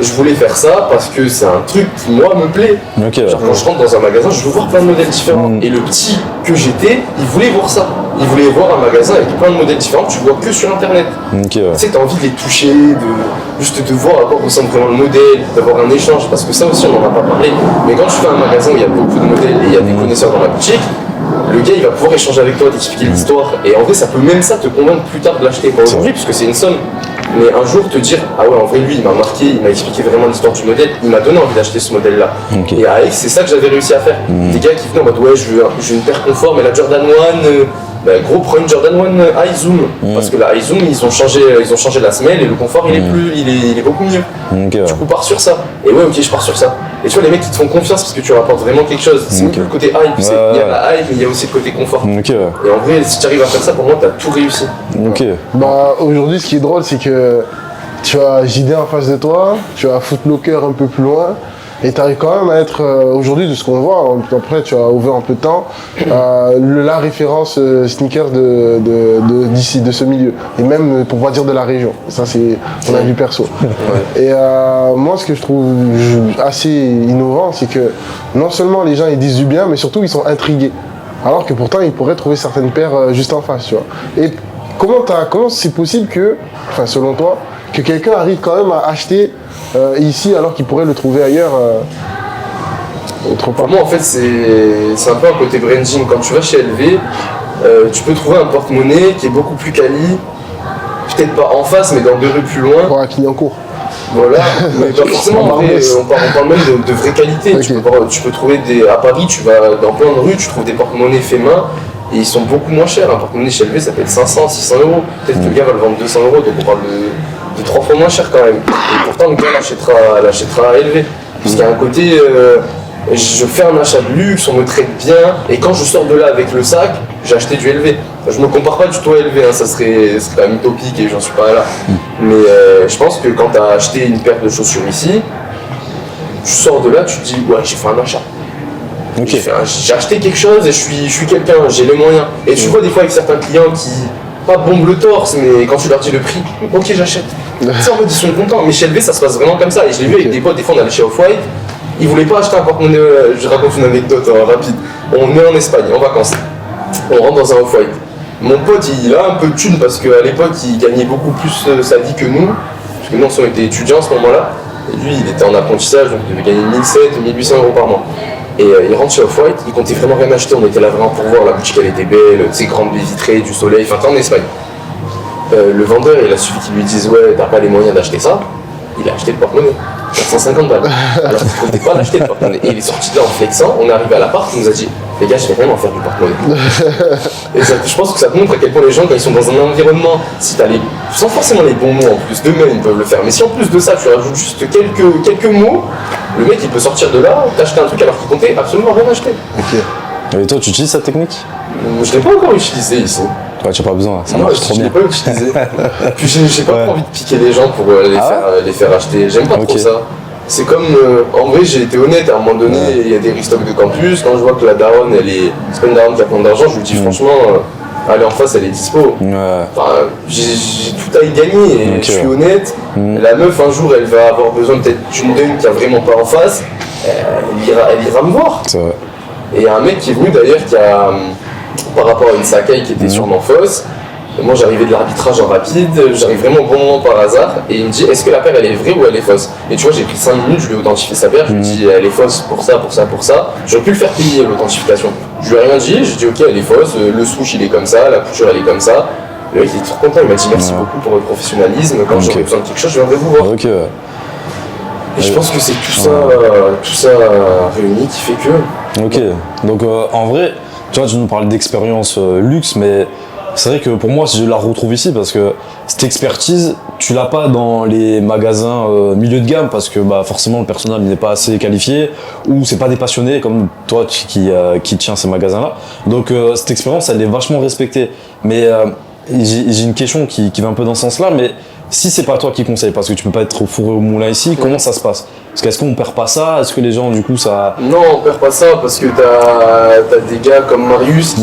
Je voulais faire ça parce que c'est un truc qui moi me plaît. Ok. Genre quand je rentre dans un magasin, je veux voir plein de modèles différents. Et le petit que j'étais, il voulait voir ça. Il voulait voir un magasin avec plein de modèles différents que tu vois que sur internet. Ok, Tu sais, t'as envie de les toucher, juste de voir à quoi ressemble vraiment le modèle, d'avoir un échange, parce que ça aussi on n'en a pas parlé. Mais quand tu fais un magasin où il y a beaucoup de modèles et il y a des connaisseurs dans la boutique, le gars il va pouvoir échanger avec toi, t'expliquer l'histoire, et en vrai ça peut même ça te convaincre plus tard de l'acheter, pas aujourd'hui puisque c'est une somme, mais un jour te dire ah ouais en vrai lui il m'a marqué, il m'a expliqué vraiment l'histoire du modèle, il m'a donné envie d'acheter ce modèle là. Ok. Et à Aix c'est ça que j'avais réussi à faire. Des gars qui venaient en mode ouais je veux une paire confort mais la Jordan 1, bah, gros prends une Jordan 1 High Zoom, parce que la High Zoom ils ont changé la semelle et le confort il est beaucoup mieux. Ok, Du coup pars sur ça, et ouais ok je pars sur ça. Et tu vois les mecs qui te font confiance parce que tu rapportes vraiment quelque chose, c'est même plus le côté hype, il y a la hype mais il y a aussi le côté confort. Ok, Et en vrai si tu arrives à faire ça pour moi t'as tout réussi. ok. Bah aujourd'hui ce qui est drôle c'est que tu as JD en face de toi, tu as Footlocker un peu plus loin, et tu arrives quand même à être aujourd'hui de ce qu'on voit, après tu as ouvert un peu de temps, la référence sneakers d'ici, de ce milieu, et même pour pas dire de la région, ça c'est mon avis perso. Et moi ce que je trouve assez innovant c'est que non seulement les gens ils disent du bien, mais surtout ils sont intrigués, alors que pourtant ils pourraient trouver certaines paires juste en face, tu vois. Et comment c'est possible que, enfin selon toi, que quelqu'un arrive quand même à acheter ici alors qu'il pourrait le trouver ailleurs autre part? Pour moi en fait c'est un peu un côté branding. Quand tu vas chez LV, tu peux trouver un porte-monnaie qui est beaucoup plus quali, peut-être pas en face mais dans 2 rues plus loin. Pour à Clignancourt. Voilà, mais pas forcément, en vrai, on parle même de vraie qualité. Okay. Tu peux trouver à Paris, tu vas dans plein de rues, tu trouves des porte-monnaies faits main et ils sont beaucoup moins chers. Un porte-monnaie chez LV ça peut être 500, 600 euros. Peut-être que le gars va le vendre 200 euros, donc on parle de 3 fois moins cher quand même. Et pourtant le gars l'achètera à LV. Parce qu'il y a un côté, je fais un achat de luxe, on me traite bien, et quand je sors de là avec le sac, j'ai acheté du LV. Je me compare pas du tout à LV, hein, ça serait quand même utopique et j'en suis pas là. Mais je pense que quand tu as acheté une paire de chaussures ici, tu sors de là, tu te dis ouais j'ai fait un achat. Ok. J'ai acheté quelque chose et je suis quelqu'un, j'ai les moyens. Et tu vois des fois avec certains clients qui pas bombent le torse, mais quand tu leur dis le prix, ok j'achète. Tu sais en mode ils sont contents, mais chez LV ça se passe vraiment comme ça. Et je l'ai vu avec des potes, des fois on allait chez Off-White, ils voulaient pas acheter un porte-monnaie, je raconte une anecdote rapide. On est en Espagne, en vacances, on rentre dans un Off-White. Mon pote il a un peu de thune parce qu'à l'époque il gagnait beaucoup plus sa vie que nous, parce que nous on était étudiants à ce moment-là, et lui il était en apprentissage donc il devait gagner 1700, 1800 euros par mois. Et il rentre chez Off-White, il comptait vraiment rien acheter, on était là vraiment pour voir, la boutique elle était belle, ses grandes baies vitrées, du soleil, enfin t'es en Espagne. Le vendeur il a suffi qu'il lui dise ouais t'as pas les moyens d'acheter ça, il a acheté le porte-monnaie. 150 balles. Alors qu'on ne pas l'acheter le porte-monnaie. Et il est sorti de là en flexant, on est arrivé à l'appart, il nous a dit les gars, je vais vraiment faire du porte-monnaie. Et ça, je pense que ça te montre à quel point les gens, quand ils sont dans un environnement, si t'as sans forcément les bons mots en plus, d'eux-mêmes ils peuvent le faire. Mais si en plus de ça, tu rajoutes juste quelques mots, le mec il peut sortir de là, t'acheter un truc alors qu'il comptait absolument rien acheter. Ok. Et toi, tu utilises cette technique? Je l'ai pas encore utilisé ici. Ouais, tu n'as pas besoin, ça Non, marche trop je l'ai bien. pas utilisé. Puis j'ai pas Ouais. trop envie de piquer les gens pour les faire acheter. J'aime pas Ok. trop ça. C'est comme, en vrai, j'ai été honnête, à un moment donné, Ouais. il y a des restocks de campus. Quand je vois que la daronne, c'est pas une daronne qui a plein d'argent, je lui dis franchement, allez en face, elle est dispo. Ouais. Enfin, j'ai tout à y gagner et Ok. je suis honnête. La meuf, un jour, elle va avoir besoin peut-être d'une dame qui a vraiment pas en face. Elle ira me voir. C'est vrai. Et il y a un mec qui est venu d'ailleurs qui a, par rapport à une Sakai qui était sûrement fausse, et moi j'arrivais de l'arbitrage en rapide, j'arrive vraiment au bon moment par hasard, et il me dit est-ce que la paire elle est vraie ou elle est fausse? Et tu vois, j'ai pris 5 minutes, je lui ai authentifié sa paire, je lui ai dit elle est fausse pour ça, pour ça, pour ça. J'aurais pu le faire payer l'authentification. Je lui ai rien dit, j'ai dit ok elle est fausse, le swoosh il est comme ça, la couture elle est comme ça. Le mec il est trop content, il m'a dit merci beaucoup pour votre professionnalisme, quand Ok. j'aurai besoin de quelque chose je viendrai vous voir. Ok, ouais. Et je pense que c'est tout ça réuni qui fait que... Ok, donc en vrai, tu vois, tu nous parles d'expérience luxe, mais c'est vrai que pour moi, je la retrouve ici parce que cette expertise, tu l'as pas dans les magasins milieu de gamme parce que bah, forcément le personnel n'est pas assez qualifié ou c'est pas des passionnés comme toi qui tient ces magasins-là. Donc cette expérience, elle est vachement respectée. Mais j'ai une question qui va un peu dans ce sens-là, mais si c'est pas toi qui conseille, parce que tu peux pas être au four et au moulin ici, comment ça se passe? Est-ce qu'on perd pas ça? Est-ce que les gens, du coup, ça... Non, on perd pas ça parce que t'as des gars comme Marius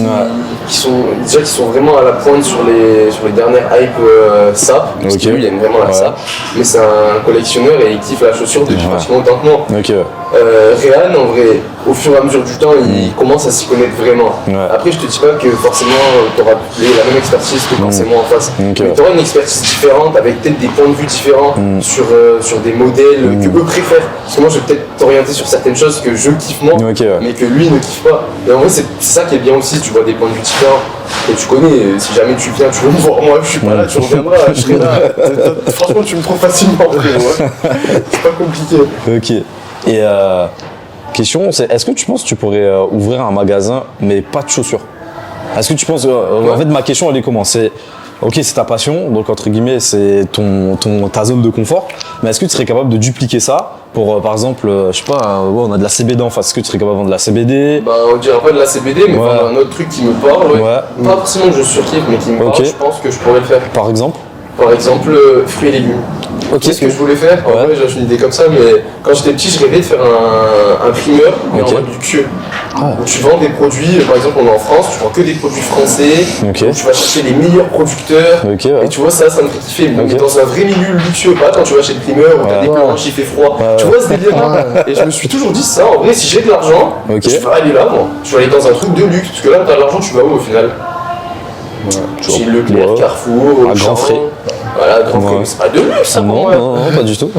qui sont vraiment à la pointe sur les dernières hype SAP, parce Ok. que lui il aime vraiment la Ouais. SAP, mais c'est un collectionneur et il kiffe la chaussure depuis Ouais. pratiquement autant que moi. Ok, Réan, en vrai, au fur et à mesure du temps, il commence à s'y connaître vraiment. Ouais. Après, je te dis pas que forcément tu auras la même expertise que forcément en face. Ok. Mais tu auras une expertise différente avec peut-être des points de vue différents sur des modèles que eux préfèrent. Parce que moi, je vais peut-être t'orienter sur certaines choses que je kiffe moi, Ok, ouais. mais que lui ne kiffe pas. Et en vrai, c'est ça qui est bien aussi, tu vois des points de vue différents. Et tu connais, si jamais tu viens, tu veux me voir moi, je suis pas là, tu reviendras, je serai là. Franchement, tu me trouves facilement, frérot. C'est pas compliqué. ok. Et question, c'est est-ce que tu penses que tu pourrais ouvrir un magasin mais pas de chaussures? Est-ce que tu penses... En fait, ma question, elle est comment? C'est... Ok, c'est ta passion, donc entre guillemets, c'est ta zone de confort. Mais est-ce que tu serais capable de dupliquer ça pour, par exemple, je sais pas, on a de la CBD en face. Est-ce que tu serais capable de vendre de la CBD? Bah, on dira pas de la CBD, mais Ouais. un autre truc qui me parle, ouais. Ouais. Pas forcément que je surkiffe, mais qui me Ok. parle, je pense que je pourrais le faire. Par exemple? Par exemple, fruits et légumes. Ok. Qu'est-ce que je voulais faire? En Ouais. vrai, j'ai une idée comme ça, mais quand j'étais petit, je rêvais de faire un primeur, mais Ok. en mode luxueux. Ah. Où tu vends des produits, par exemple, on est en France, tu vends que des produits français, Ok. où tu vas chercher les meilleurs producteurs. Ok, ouais. Et tu vois, ça me fait kiffer. Mais Ok. dans un vrai milieu luxueux, pas quand tu vas chez le primeur où t'as Ouais. des planches, il fait froid. Ouais. Tu vois ce délire-là? Et je me suis toujours dit ça, en vrai, si j'ai de l'argent, Ok. je vais aller là, moi. Je vais aller dans un truc de luxe, parce que là, t'as de l'argent, tu vas où au final? Chez Leclerc, Ouais. Carrefour, À Auchan. Grand Frais. Voilà, Grand Frais, Ouais. mais c'est pas de luxe, ça pour Non, moi. non, non, pas du tout.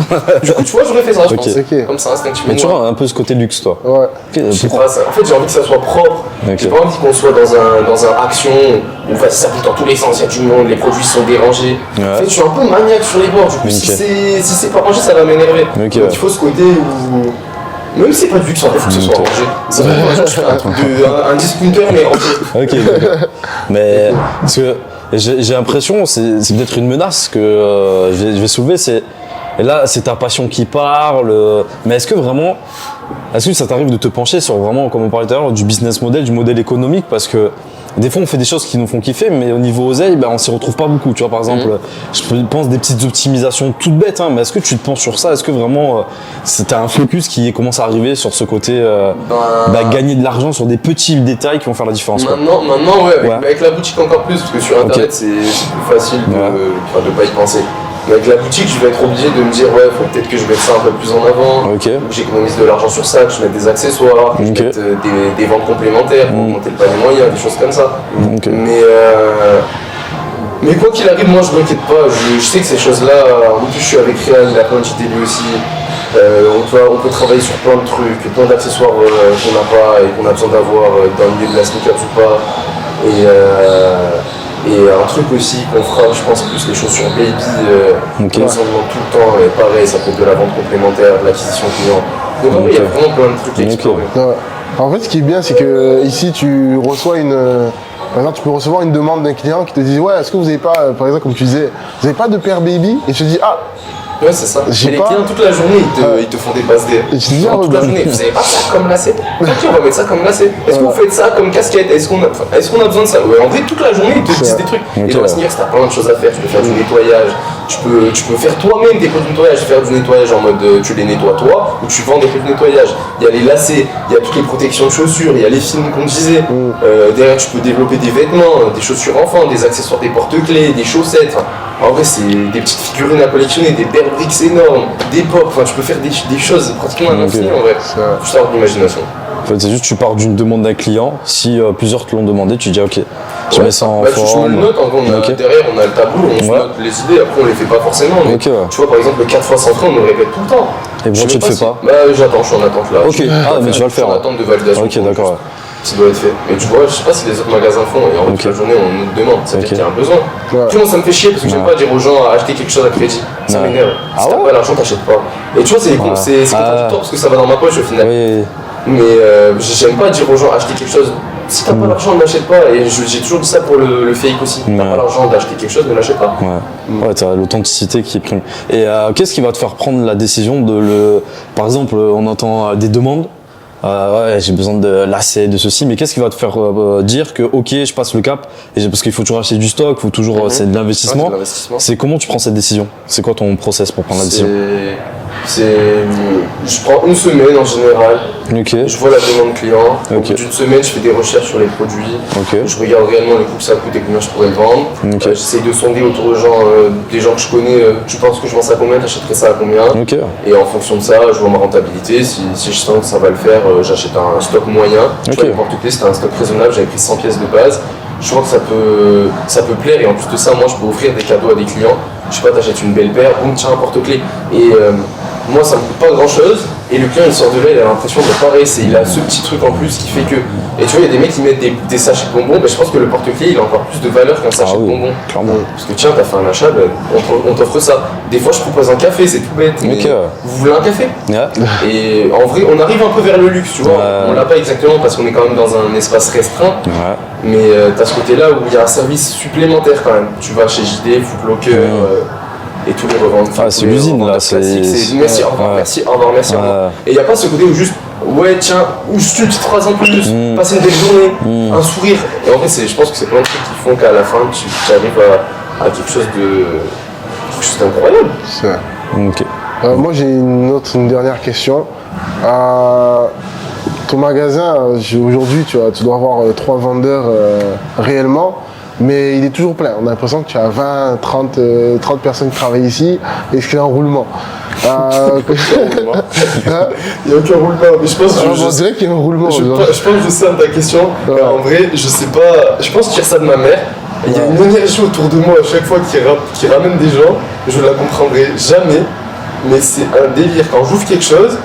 Du coup, tu vois, j'aurais fait ça, je Ok. pense. Ok. Comme ça, instinctivement. Mais tu vois, un peu ce côté luxe, toi. Ouais. Ok, Je sais pourquoi? pas, en fait, j'ai envie que ça soit propre. Ok. J'ai pas envie qu'on soit dans un action où vas-y, ça bouge dans tous les sens, il y a du monde, les produits sont dérangés. Ouais. En fait, je suis un peu maniaque sur les bords. Du coup, Ok. si c'est pas rangé, ça va m'énerver. Ok, Donc, ouais. il faut ce côté où. Même si c'est pas du luxe, en fait, il faut que ce soit Ok. rangé. C'est vraiment je fais un truc un discounter, mais rangé. Ok, d'accord. Mais parce que j'ai l'impression, c'est peut-être une menace que je vais soulever, et là c'est ta passion qui parle, mais est-ce que ça t'arrive de te pencher sur vraiment, comme on parlait tout à l'heure, du business model, du modèle économique, parce que des fois on fait des choses qui nous font kiffer, mais au niveau oseille, ben, on s'y retrouve pas beaucoup. Tu vois, par exemple, je pense des petites optimisations toutes bêtes, hein, mais est-ce que tu te penches sur ça? Est-ce que vraiment t'as un focus qui commence à arriver sur ce côté gagner de l'argent sur des petits détails qui vont faire la différence, quoi. Maintenant, ouais, Ouais. avec la boutique encore plus, parce que sur internet Ok. c'est plus facile de pas y penser. Mais avec la boutique, je vais être obligé de me dire, ouais, faut peut-être que je mette ça un peu plus en avant, Ok. ou que j'économise de l'argent sur ça, que je mette des accessoires, que Ok. je mette des ventes complémentaires pour augmenter le panier moyen, des choses comme ça. Ok. Mais quoi qu'il arrive, moi je m'inquiète pas, je sais que ces choses-là, en plus je suis avec Réal, il a plein d'idées lui aussi. On peut travailler sur plein de trucs, plein d'accessoires qu'on n'a pas et qu'on a besoin d'avoir dans le milieu de la sneakers ou pas. Et un truc aussi qu'on fera, je pense, plus les chaussures baby, Ok. on s'en demande tout le temps, et pareil, ça peut être de la vente complémentaire, de l'acquisition client. Donc en vrai, il y a Ok. vraiment plein de trucs à explorer. Ouais. En fait, ce qui est bien, c'est que ici, tu reçois par exemple, tu peux recevoir une demande d'un client qui te dit ouais, est-ce que vous n'avez pas, par exemple, comme tu disais, vous n'avez pas de paire baby? Et je te dis ah, Ouais, c'est ça. J'ai Et les pas- clients, toute la journée, ils te font des passes D. Et tu dis, ah, toute ouais, la bah. journée, vous avez pas ça comme lacet? Ok, on va mettre ça comme lacet. Est-ce que vous faites ça comme casquette? Est-ce qu'on a besoin de ça? Ouais, en vrai, toute la journée, ils te disent des trucs. Ok. Et dans la sneakers, t'as plein de choses à faire. Tu peux faire du nettoyage, tu peux faire toi-même des produits de nettoyage, faire du nettoyage en mode tu les nettoies toi, ou tu vends des produits de nettoyage. Il y a les lacets, il y a toutes les protections de chaussures, il y a les films qu'on disait. Derrière, tu peux développer des vêtements, des chaussures enfants, des accessoires, des porte-clés, des chaussettes. Enfin, en vrai, c'est des petites figurines à collectionner, des Bear Bricks énormes, des pop. Enfin, tu peux faire des choses pratiquement à l'infini en vrai. Juste avoir de l'imagination. En fait, c'est juste tu pars d'une demande d'un client. Si plusieurs te l'ont demandé, tu dis ok, je mets ça en Bah, forme. je me le note, en gros, Ok. derrière on a le tableau, on se Ouais. note les idées, après on les fait pas forcément. Mais Ok, ouais. tu vois, par exemple, le 4 x 100 francs, on nous le répète tout le temps. Et pourquoi Je tu sais le fais si- pas? Bah, j'attends, je suis en attente là. Ok. Je vais Ah, pas mais tu vas le faire, Je suis en ouais. attente de validation. Ok, d'accord. Ça doit être fait. Mais tu vois, je sais pas si les autres magasins font, et en vrai, Ok. toute la journée on nous demande, ça veut dire Ok. qu'il y a un besoin. Ouais. Puis moi ça me fait chier parce que j'aime Ouais. pas dire aux gens à acheter quelque chose à crédit. Ça Ouais. m'énerve. Ah Si t'as ouais pas l'argent, t'achètes pas. Et tu vois, c'est Ouais. c'est contradictoire parce que ça va dans ma poche au final. Oui. Mais j'aime pas dire aux gens acheter quelque chose. Si t'as pas l'argent, n'achète pas. Et j'ai toujours dit ça pour le fake aussi. T'as Ouais. pas l'argent d'acheter quelque chose, ne l'achète pas. Ouais, t'as l'authenticité qui est prime. Et qu'est-ce qui va te faire prendre la décision Par exemple, on entend des demandes. Ouais, j'ai besoin de lacets, de ceci, mais qu'est-ce qui va te faire dire que ok, je passe le cap, parce qu'il faut toujours acheter du stock, faut toujours, c'est de Ouais, l'investissement. c'est de l'investissement. C'est comment tu prends cette décision? C'est quoi ton process pour prendre la décision? Je prends une semaine en général. Ok, Je vois la demande client. Au Ok. bout d'une semaine, je fais des recherches sur les produits. ok, Je regarde réellement le coût que ça coûte et combien je pourrais le vendre. Ok. J'essaye de sonder autour des gens que je connais. Tu penses que je vends ça à combien? T'achèterais ça à combien? ok, Et en fonction de ça, je vois ma rentabilité. Si je sens que ça va le faire, j'achète un stock moyen. Tu Ok. vois, les porte-clés, c'était un stock raisonnable. J'avais pris 100 pièces de base. Je vois que ça peut plaire. Et en plus de ça, moi, je peux offrir des cadeaux à des clients. Je sais pas, t'achètes une belle paire, boum, tiens, un porte-clés. Et moi, ça me coûte pas grand-chose. Et le client, il sort de là, il a l'impression de pareil. Il a ce petit truc en plus qui fait que. Et tu vois, il y a des mecs qui mettent des sachets de bonbons. Ben, je pense que le porte-clés, il a encore plus de valeur qu'un sachet Ah de oui, bonbons. clairement. Parce que tiens, t'as fait un achat, ben, on t'offre ça. Des fois, je propose un café, c'est tout bête. Mais Ok. vous voulez un café? Ouais. Et en vrai, on arrive un peu vers le luxe, tu vois. Ouais. On l'a pas exactement parce qu'on est quand même dans un espace restreint. Ouais. Mais t'as ce côté-là où il y a un service supplémentaire quand même. Tu vas chez JD, Footlocker et tous les revendeurs. Ah, c'est tous les l'usine, là, revendeurs classiques, c'est merci, au revoir, Ouais. merci, au revoir, merci, au revoir. Ouais. Et il n'y a pas ce côté où juste, ouais, tiens, ou juste une petite phrase en plus, passer une belle journée, un sourire. Et en vrai, je pense que c'est plein de trucs qui font qu'à la fin, tu arrives à quelque chose d'incroyable. C'est vrai. Ok. Moi, j'ai une dernière question. Ton magasin, aujourd'hui, tu dois avoir 3 vendeurs réellement, mais il est toujours plein. On a l'impression que tu as 20, 30 personnes qui travaillent ici et c'est en roulement. Hein? Il n'y a aucun roulement, mais je pense que On dirait qu'il y a un roulement. Je genre. pense que je sais ta question. Ouais. En vrai, je sais pas. Je pense que je tire ça de ma mère. Il y a une énergie autour de moi à chaque fois qui ramène des gens. Je la comprendrai jamais. Mais c'est un délire. Quand j'ouvre quelque chose,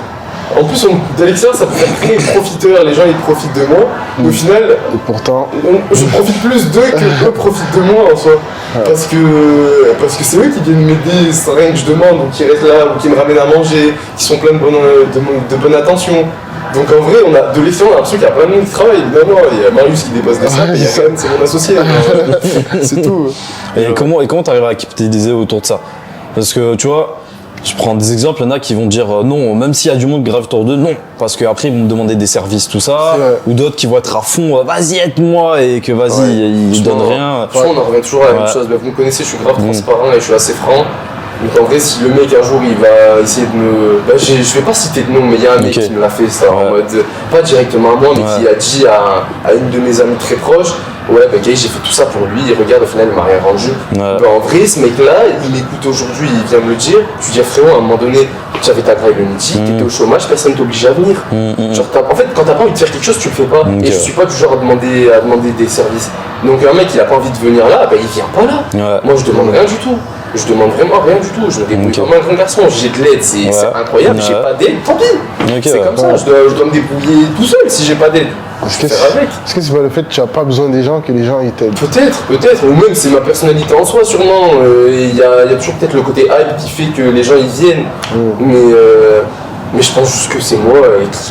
en plus, de l'extérieur, ça peut faire très profiteur. Les gens, ils profitent de moi. Au final, Et pourtant, je profite plus d'eux que eux profitent de moi en soi. Parce que c'est eux qui viennent m'aider sans rien que je demande, ou qui restent là, ou qui me ramènent à manger, qui sont pleins de bonne attention. Donc en vrai, on a de l'extérieur, on a l'impression qu'il y a plein de monde qui travaille, évidemment. Il y a Marius qui dépose des sacs, et il y a Yann, c'est mon associé. C'est tout. Et comment t'arrives à capitaliser autour de ça? Parce que tu vois, je prends des exemples, il y en a qui vont dire non, même s'il y a du monde grave autour d'eux, non, parce qu'après ils vont me demander des services, tout ça, C'est vrai. ou d'autres qui vont être à fond, vas-y aide-moi, et que vas-y, ils donnent rien. Franchement, on en revient toujours à la même Ouais. chose. Vous me connaissez, je suis grave transparent et je suis assez franc. Donc en vrai, si le mec un jour il va essayer de me. Bah, je vais pas citer de nom, mais il y a un mec Ok. qui me l'a fait ça en Ouais. mode. Pas directement à moi, mais Ouais. qui a dit à une de mes amies très proches. Ouais, bah, Gaël, j'ai fait tout ça pour lui, et regarde, au final, il m'a rien rendu. Ouais. Bah, en vrai, ce mec-là, il m'écoute aujourd'hui, il vient me le dire. Je lui dis, frérot, à un moment donné, tu avais ta grève le midi, t'étais au chômage, personne t'oblige à venir. Genre, en fait, quand t'as pas envie de faire quelque chose, tu le fais pas. Ok. Et je suis pas du genre à demander des services. Donc, un mec, il a pas envie de venir là, bah, il vient pas là. Ouais. Moi, je demande rien du tout. je demande vraiment rien du tout. Je me débrouille comme un grand garçon. J'ai de l'aide, c'est incroyable. J'ai pas d'aide, tant pis. C'est comme ça, je dois me débrouiller tout seul si j'ai pas d'aide. Est-ce que c'est pas le fait que tu n'as pas besoin des gens que les gens ils t'aident? Peut-être, ou même c'est ma personnalité en soi sûrement. Il y a toujours peut-être le côté hype qui fait que les gens ils viennent. Mais je pense juste que c'est moi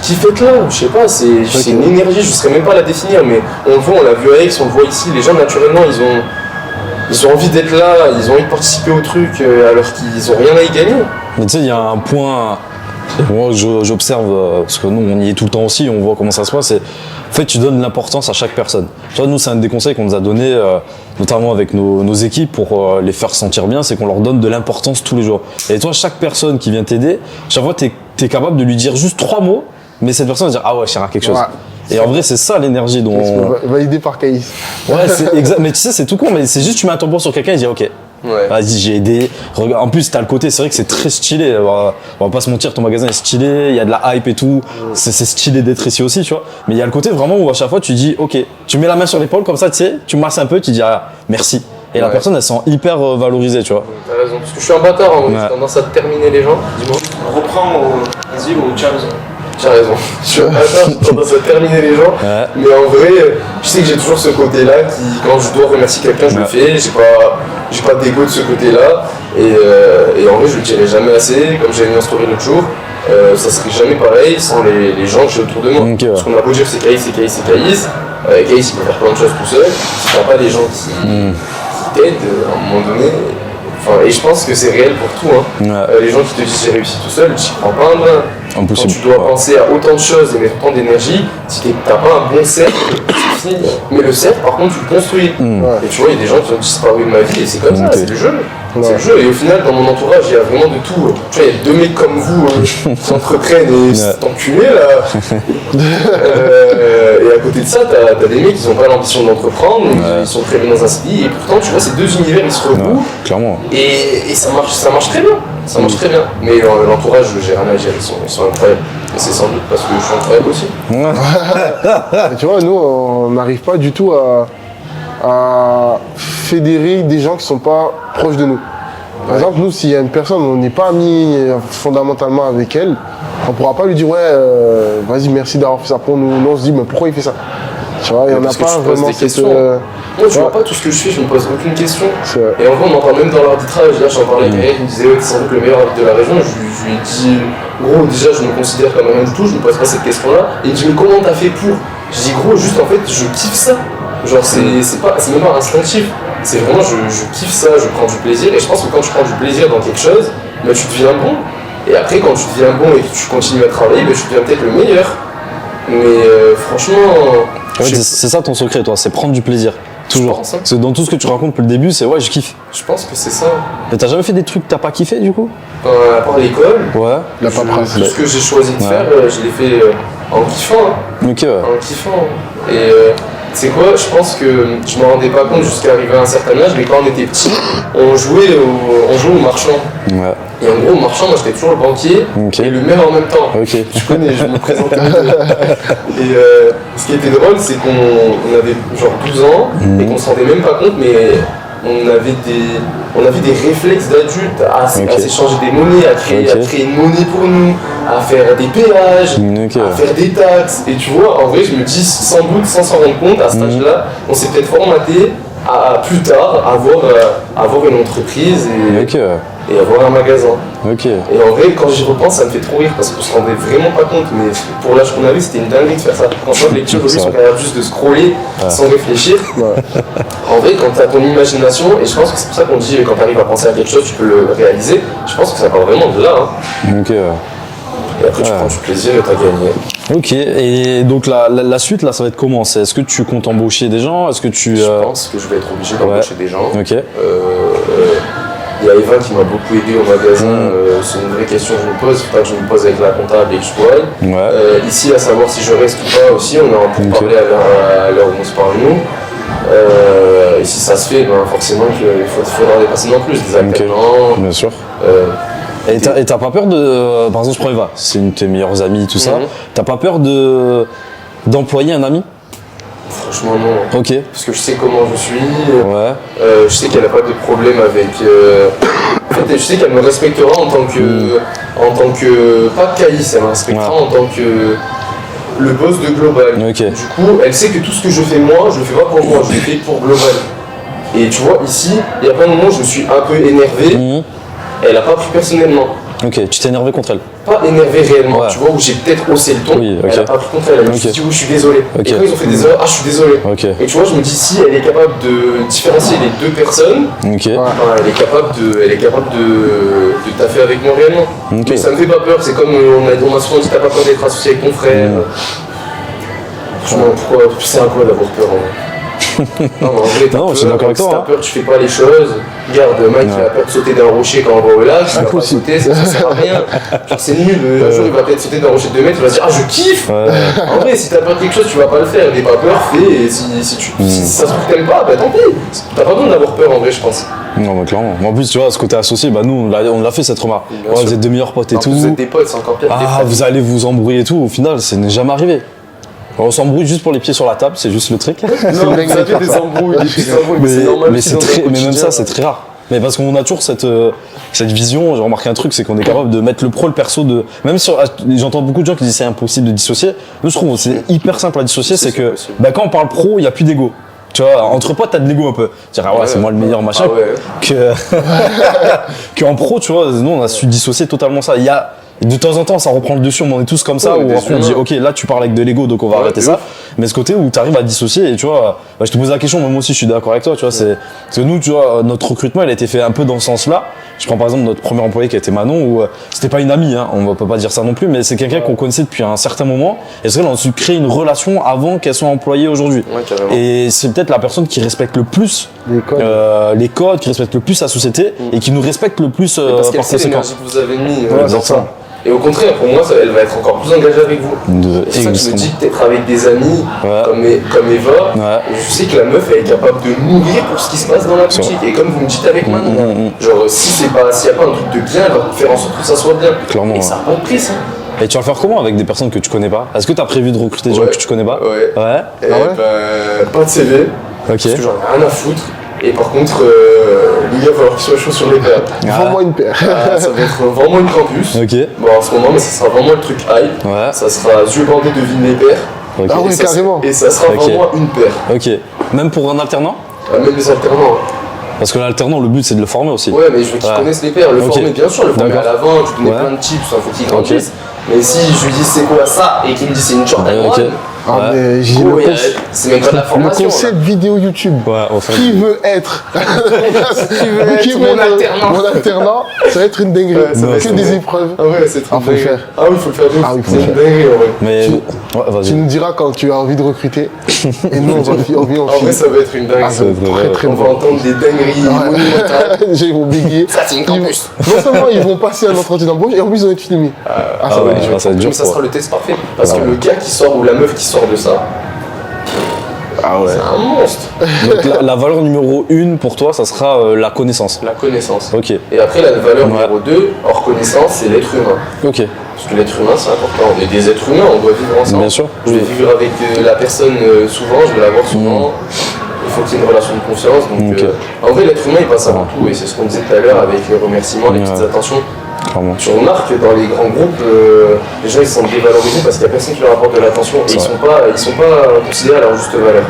qui fait là, je sais pas, c'est une énergie, je ne saurais même pas la définir, mais on le voit, on l'a vu à Aix, on le voit ici, les gens naturellement ils ont envie d'être là, ils ont envie de participer au truc alors qu'ils ont rien à y gagner. Mais tu sais, il y a un point, moi j'observe, parce que nous on y est tout le temps aussi, on voit comment ça se passe, et en fait tu donnes l'importance à chaque personne. Tu vois, nous c'est un des conseils qu'on nous a donné, notamment avec nos équipes pour les faire sentir bien, c'est qu'on leur donne de l'importance tous les jours. Et toi, chaque personne qui vient t'aider, chaque fois t'es capable de lui dire juste 3 mots, mais cette personne va dire ah ouais, je sais quelque chose. Et en vrai, c'est ça l'énergie dont. Validé par Caïs. Ouais, c'est exact. Mais tu sais, c'est tout con, mais c'est juste tu mets un tampon sur quelqu'un et dis ok. Ouais. Vas-y, j'ai aidé. Regarde, en plus, t'as le côté, c'est vrai que c'est très stylé. On va pas se mentir, ton magasin est stylé, il y a de la hype et tout. C'est stylé d'être ici aussi, tu vois. Mais il y a le côté vraiment où à chaque fois tu dis ok, tu mets la main sur l'épaule comme ça, tu sais, tu masses un peu, tu dis ah, merci. Et la personne, elle se sent hyper valorisée, tu vois. T'as raison, parce que je suis un bâtard, en vrai, j'ai tendance à terminer les gens. Dis-moi, reprends vas-y ou tu as raison. J'ai raison, je suis un bâtard, j'ai tendance à terminer les gens. Mais en vrai, je sais que j'ai toujours ce côté-là qui, quand je dois remercier quelqu'un, je le fais. J'ai pas d'ego de ce côté-là. Et en vrai, je le dirai jamais assez. Comme j'avais mis en story l'autre jour, ça serait jamais pareil sans les gens que j'ai autour de moi. Parce qu'on a beau dire c'est Caïs. Caïs, il peut faire plein de choses tout seul. Si t'as pas des gens qui t'aident à un moment donné. Et je pense que c'est réel pour tout. Les gens qui te disent j'ai réussi tout seul, tu prends pas un brin. Quand tu dois penser à autant de choses et mettre autant d'énergie, si t'as pas un bon cercle, c'est fini. Mais le cercle, par contre, tu le construis. Et tu vois, il y a des gens qui ont disparu de ma vie et c'est comme ça, c'est le jeu. C'est le jeu. Et au final, dans mon entourage, il y a vraiment de tout. Tu vois, il y a 2 mecs comme vous qui s'entreprennent et t'enculer là. Et à côté de ça, t'as des mecs qui n'ont pas l'ambition d'entreprendre, ils sont très bien dans un CDI. Et pourtant, tu vois, ces 2 univers, ils se regroupent. Clairement. Et ça marche très bien. Ça marche très bien. Mais l'entourage, j'ai rien à dire, ils sont incroyables. Et c'est sans doute parce que je suis incroyable aussi. Et tu vois, nous, on n'arrive pas du tout à fédérer des gens qui sont pas proches de nous. Par exemple, nous, s'il y a une personne, on n'est pas amis fondamentalement avec elle, on ne pourra pas lui dire ouais, vas-y, merci d'avoir fait ça pour nous. Nous, on se dit mais pourquoi il fait ça? Tu vois, il n'y en a pas vraiment cette... Moi, tu vois pas tout ce que je fais, je me pose aucune question. Et en vrai, on en parle même dans l'arbitrage. Là, j'en parlais avec Eric, il me disait ouais, t'es sans doute le meilleur arbitre de la région. Je lui ai dit, gros, déjà, je me considère comme rien du tout, je me pose pas cette question-là. Et il me dit, mais comment t'as fait pour? Je dis, gros, juste en fait, je kiffe ça. Genre, c'est même pas instinctif. C'est vraiment, je kiffe ça, je prends du plaisir. Et je pense que quand tu prends du plaisir dans quelque chose, bah, tu deviens bon. Et après, quand tu deviens bon et que tu continues à travailler, bah, tu deviens peut-être le meilleur. Mais franchement. Ouais, c'est ça ton secret, toi, c'est prendre du plaisir. Toujours. Pense, hein. Parce que dans tout ce que tu racontes depuis le début, c'est ouais, je kiffe. Je pense que c'est ça. Mais t'as jamais fait des trucs que t'as pas kiffé du coup? À part l'école, Ouais. La paperasse. tout ce que j'ai choisi de faire, je l'ai fait en kiffant. Ok, ouais. En kiffant. Et c'est quoi, je pense que je m'en rendais pas compte jusqu'à arriver à un certain âge, mais quand on était petit, on jouait au marchand. Ouais. Et en gros, au marchand, moi j'étais toujours le banquier et le maire en même temps. Ok. Tu connais, je me présentais. Et ce qui était drôle, c'est qu'on avait genre 12 ans et qu'on se rendait même pas compte, mais on avait des réflexes d'adultes à s'échanger des monnaies, à créer une monnaie pour nous, à faire des péages, à faire des taxes. Et tu vois, en vrai, je me dis, sans doute, sans s'en rendre compte, à cet âge-là, on s'est peut-être formaté à plus tard avoir une entreprise et avoir un magasin. Ok. Et en vrai, quand j'y repense, ça me fait trop rire parce qu'on se rendait vraiment pas compte. Mais pour l'âge qu'on avait, c'était une dinguerie de faire ça. Quand je vois les petits aujourd'hui sont capables juste de scroller sans réfléchir. En vrai, quand tu as ton imagination, et je pense que c'est pour ça qu'on dit quand tu arrives à penser à quelque chose, tu peux le réaliser. Je pense que ça part vraiment de là. Ok. Et après, tu prends du plaisir et tu as gagné. Ok, et donc la suite, là, ça va être comment? Est-ce que tu comptes embaucher des gens? Est-ce que tu... Je pense que je vais être obligé d'embaucher des gens. Ok. Il y a Eva qui m'a beaucoup aidé au magasin, c'est une vraie question que je me pose, il faut pas que je me pose avec la comptable et que je vois. Ici, à savoir si je reste ou pas aussi, on est en train de parler à l'heure où on se parle nous. Et si ça se fait, ben forcément il faudra des personnes en plus, des alternants. Bien sûr. Et t'as pas peur de... Par exemple, je prends Eva, c'est une de tes meilleures amies, tout ça. T'as pas peur d'employer un ami? Franchement, non. Ok. Parce que je sais comment je suis. Ouais. Je sais qu'elle n'a pas de problème avec. En fait, je sais qu'elle me respectera en tant que. Pas Caïs, elle me respectera en tant que. Le boss de Global. Ok. Du coup, elle sait que tout ce que je fais moi, je le fais pas pour moi, je le fais pour Global. Et tu vois, ici, il y a plein de moments où je me suis un peu énervé. Elle a pas pris personnellement. Ok, tu t'es énervé contre elle. Pas énervé réellement, Ouais. tu vois, où j'ai peut-être haussé le ton. Oui, ok. Elle a pas pris contre elle. Elle m'a Ok. juste dit, oui, je suis désolé. Ok. Et quand ils ont fait des erreurs, je suis désolé. Ok. Et tu vois, je me dis, si elle est capable de différencier les deux personnes, Ok. elle est capable de taffer avec moi réellement. Ok. Mais ça me fait pas peur, c'est comme on m'a souvent dit, t'as pas peur d'être associé avec ton frère. Franchement, pourquoi c'est un quoi d'avoir peur en vrai. Non, mais en vrai, t'as Non, je suis peur, d'accord avec si toi, t'as hein. peur, tu fais pas les choses. Regarde, Mike, il a peur de sauter d'un rocher quand on va au lac, il va pas Impossible. sauter, ça sert à rien. Genre, c'est nul, un jour il va peut-être sauter d'un rocher de 2 mètres, il va se dire, ah, je kiffe. Ouais. En vrai, si t'as peur de quelque chose, tu vas pas le faire. N'aie pas peur, fais. Et si ça se trouve que t'aimes pas, bah tant pis. T'as pas besoin d'avoir peur en vrai, je pense. Non, mais clairement. En plus, tu vois, ce côté associé, bah nous, on l'a fait cette remarque. Bien Ouais, sûr. vous êtes de meilleurs potes et En plus, tout. vous êtes des potes, c'est encore pire. que des Ah, frères. vous allez vous embrouiller et tout. Au final, ça n'est jamais arrivé. On s'embrouille juste pour les pieds sur la table, c'est juste le truc. Non, vous avez des embrouilles, des petites embrouilles, mais c'est normal. mais aussi c'est dans très, un mais même quotidien. ça, c'est très rare. Mais parce qu'on a toujours cette vision, j'ai remarqué un truc, c'est qu'on est capable de mettre le pro, le perso, même sur, j'entends beaucoup de gens qui disent c'est impossible de dissocier. Nous, je trouve que c'est hyper simple à dissocier, c'est que, possible. bah, quand on parle pro, il n'y a plus d'ego. Tu vois, entre potes, t'as de l'ego un peu. Tu dirais, ah ouais, c'est moi le meilleur, machin. Ah ouais. Qu'en pro, tu vois, nous, on a su dissocier totalement ça. Il y a, de temps en temps, ça reprend le dessus, on est tous comme ça, Ouais, où des après on dit, humains. ok, là tu parles avec de l'ego, donc on va Ouais, arrêter de ça. ouf. Mais ce côté où tu arrives à dissocier, et tu vois, bah, je te pose la question, moi aussi je suis d'accord avec toi, tu vois, c'est, parce que nous, tu vois, notre recrutement, il a été fait un peu dans ce sens-là. Je prends par exemple notre premier employé qui a été Manon, où c'était pas une amie, hein, on peut pas dire ça non plus, mais c'est quelqu'un qu'on connaissait depuis un certain moment, et c'est vrai, on a su créer une relation avant qu'elle soit employée aujourd'hui. Ouais, carrément. Et c'est peut-être la personne qui respecte le plus Les codes. qui respecte le plus la société, et qui nous respecte le plus Parce qu'elle par sait conséquent. l'énergie que vous avez mis Ouais, dans c'est ça. ça. Et au contraire, pour moi, elle va être encore plus engagée avec vous. De- C'est ça que je me extrêmement. dis, peut-être avec des amis Ouais. comme Eva, Ouais. je sais que la meuf elle est capable de mourir pour ce qui se passe dans la boutique. Et comme vous me dites avec Manon, genre s'il n'y a pas un truc de bien, elle va faire en sorte que ça soit bien. Clairement, Et ouais. ça n'a pas de prix, ça. Et tu vas le faire comment avec des personnes que tu connais pas? Est-ce que tu as prévu de recruter des gens Ouais. que tu connais pas? Ouais. Ouais. Et pas de CV, Ok. parce que j'en ai rien à foutre. Et par contre, les gars, il va falloir qu'ils soient chauds sur les paires. Vends-moi une paire. Ça va être vraiment une campus. Ok. Bon, en ce moment, mais ça sera vraiment le truc hype. Ouais. Ça sera yeux bandés devine les paires. Ok. Ah ouais, Et ça carrément. Et ça sera Ok. vraiment une paire. Ok. Même pour un alternant? Même les alternants. Parce que l'alternant, le but c'est de le former aussi. Ouais, mais je veux qu'ils Ouais. connaissent les paires. Le Ok. former, bien sûr, le former à D'accord. l'avant, tu donner Ouais. plein de tips, il faut qu'il grandisse. Mais si je lui dis c'est quoi ça et qu'il me dit c'est une Jordan Ouais, ok. 1, Ah, Ouais. mais j'ai gros, le, c'est même pas de la le formation. concept vidéo YouTube. Ouais, enfin. Qui veut être être mon alternant Mon alternant, ça va être une dinguerie. Ouais, ça va que être des vrai. épreuves. Ah ouais, c'est trop Ah, faut le dingue. faire. Ah oui, il faut le faire de ouf. Ah oui, faut C'est le une faire. dinguerie en vrai. Mais. Tu- Ouais, vas-y. Tu nous diras quand tu as envie de recruter. Et nous, on va on vient En vrai, aussi. ça va être une dingue. Ah, ça va être très très On va bon. entendre des dingueries monumentales. Ils vont bégayer. Ça, c'est une Ils vont- campus. Non seulement ils vont passer un entretien d'embauche, et en plus ils vont être filmés. Ah, ça Ah va ouais, être dur. ça va être dur. Mais ça quoi. sera le test parfait. Parce Ah que ouais. le gars qui sort ou la meuf qui sort de ça, Ah ouais. c'est un monstre. Donc la valeur numéro 1 pour toi, ça sera la connaissance. La connaissance. Ok. Et après, la valeur Ouais. numéro 2, hors connaissance, c'est l'être humain. Ok. Parce que l'être humain, c'est important. On est des êtres humains, on doit vivre ensemble. Bien sûr. Je vais vivre avec la personne souvent, je vais la voir souvent. Il faut qu'il y ait une relation de confiance. Donc, Ok. en vrai, l'être humain, il passe avant tout. Et c'est ce qu'on disait tout à l'heure avec les remerciements, les Ouais. petites attentions. Clairement. Tu remarques que dans les grands groupes, les gens ils se sentent dévalorisés parce qu'il n'y a personne qui leur apporte de l'attention et ils sont pas considérés à leur juste valeur.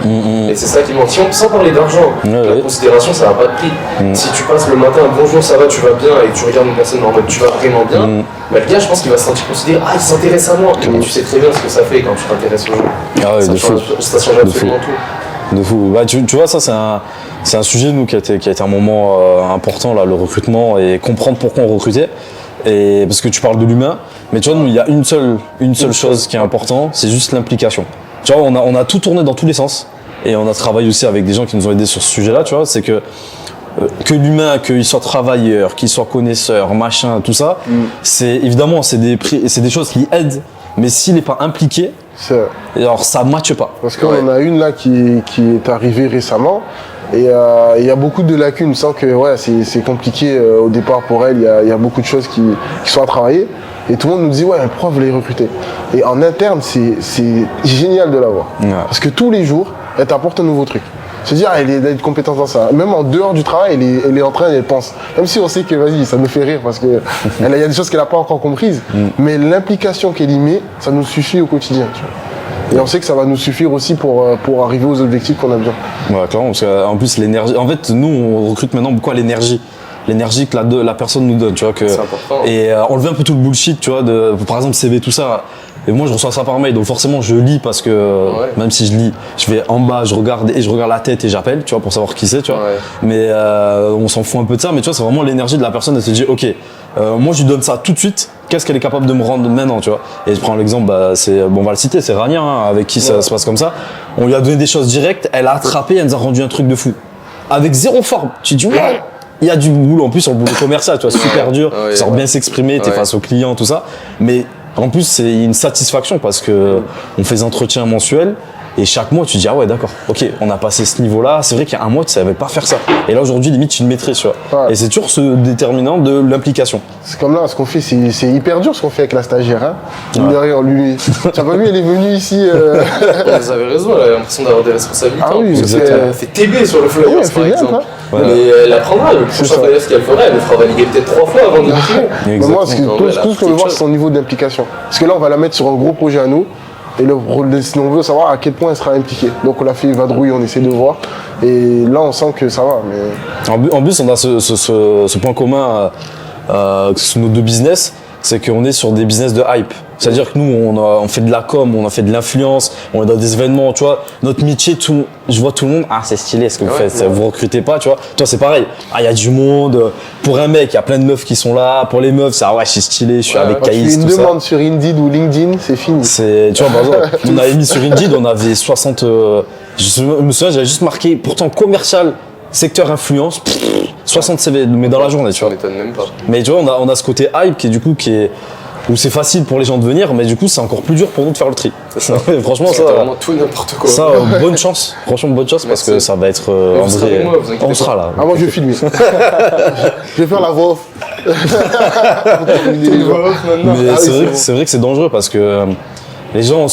Et c'est ça qui manque. Sans parler d'argent, Ouais, la ouais. considération ça n'a pas de prix. Si tu passes le matin, bonjour, ça va, tu vas bien, et que tu regardes une personne en mode tu vas vraiment bien, bah, le gars je pense qu'il va se sentir considéré, ah il s'intéresse à moi. Mais tu sais très bien ce que ça fait quand tu t'intéresses aux gens. Ah ouais, ça, de fou. ça change absolument tout. De fou. Bah, tu vois, ça, c'est un sujet, nous, qui a été un moment important, là, le recrutement, et comprendre pourquoi on recrutait. Et parce que tu parles de l'humain, mais tu vois, nous, il y a une seule chose qui est importante, c'est juste l'implication. Tu vois, on a tout tourné dans tous les sens, et on a travaillé aussi avec des gens qui nous ont aidés sur ce sujet-là, tu vois, c'est que l'humain, qu'il soit travailleur, qu'il soit connaisseur, machin, tout ça, c'est évidemment, c'est des choses qui aident, mais s'il n'est pas impliqué, alors ça ne matche pas. Parce qu'on en a une là qui est arrivée récemment. Et il y a beaucoup de lacunes, sans que ouais, c'est compliqué au départ pour elle, il y a beaucoup de choses qui sont à travailler. Et tout le monde nous dit ouais, on va les recruter. Et en interne, c'est génial de l'avoir. Ouais. Parce que tous les jours, elle t'apporte un nouveau truc. Se dire, elle a une compétence dans ça. Même en dehors du travail, elle est en train, elle pense. Même si on sait que, vas-y, ça nous fait rire parce que il y a des choses qu'elle n'a pas encore comprises. Mais l'implication qu'elle y met, ça nous suffit au quotidien. Tu vois. Et on sait que ça va nous suffire aussi pour arriver aux objectifs qu'on a besoin. Ouais, clairement, parce qu'en plus, l'énergie. En fait, nous, on recrute maintenant beaucoup à l'énergie. L'énergie que la personne nous donne, tu vois. C'est important. Et enlever un peu tout le bullshit, tu vois, par exemple, CV, tout ça. Et moi, je reçois ça par mail, donc forcément, je lis parce que même si je lis, je vais en bas, je regarde la tête et j'appelle, tu vois, pour savoir qui c'est, tu vois. Ouais. Mais on s'en fout un peu de ça, mais tu vois, c'est vraiment l'énergie de la personne. Elle se dit, ok, moi, je lui donne ça tout de suite. Qu'est-ce qu'elle est capable de me rendre maintenant, tu vois. Et je prends l'exemple, on va le citer, c'est Rania, hein, avec qui ça se passe comme ça. On lui a donné des choses directes, elle a attrapé, elle nous a rendu un truc de fou. Avec zéro forme. Tu dis, ouais. Il y a du boulot, en plus, sur le boulot commercial, tu vois, super dur, tu sors bien s'exprimer, t'es face aux clients, tout ça. Mais en plus, c'est une satisfaction parce que on fait des entretiens mensuels et chaque mois, tu te dis, ah ouais, d'accord, ok, on a passé ce niveau-là. C'est vrai qu'il y a un mois, tu savais pas faire ça. Et là, aujourd'hui, limite, tu le maîtrises, tu vois. Ouais. Et c'est toujours ce déterminant de l'implication. C'est comme là, ce qu'on fait, c'est hyper dur ce qu'on fait avec la stagiaire. Hein. Derrière lui, tu vois, lui, elle est venue ici. Vous avez raison, elle a l'impression d'avoir des responsabilités. Ah oui, elle fait TB sur le flyer, par exemple. Ouais. Mais elle apprendra, le prochain flyer, ce qu'elle ferait, elle le fera valider peut-être 3 fois avant de l'imprimer. Moi, tout ce qu'on veut voir, c'est son niveau d'implication. Parce que là, on va la mettre sur un gros projet à nous. Et on veut savoir à quel point elle sera impliquée. Donc on l'a fait vadrouille, on essaie de voir. Et là, on sent que ça va. Mais... En plus, on a ce point commun sur nos deux business, c'est qu'on est sur des business de hype. C'est-à-dire que nous, on fait de la com, on a fait de l'influence, on est dans des événements, tu vois. Notre métier, je vois tout le monde, ah, c'est stylé ce que vous faites, vous recrutez pas, tu vois. Toi, c'est pareil. Ah, il y a du monde. Pour un mec, il y a plein de meufs qui sont là. Pour les meufs, c'est, ah ouais, je suis stylé, je suis avec Caïs, tout ça. Tu fais une demande sur Indeed ou LinkedIn, c'est fini. Tu vois, par exemple, on avait mis sur Indeed, on avait 60, je me souviens, j'avais juste marqué, pourtant commercial, secteur influence, 60 CV, mais dans la journée, tu vois. Ça m'étonne même pas. Mais tu vois, on a ce côté hype où c'est facile pour les gens de venir, mais du coup, c'est encore plus dur pour nous de faire le tri. C'est ça. Franchement, ça. Vraiment tout et n'importe quoi. Ça, bonne chance. Franchement, bonne chance parce que ça va être en vrai. On sera là. Ah, moi, je vais filmer. Je vais faire la voix off. Mais c'est vrai que c'est dangereux parce que les gens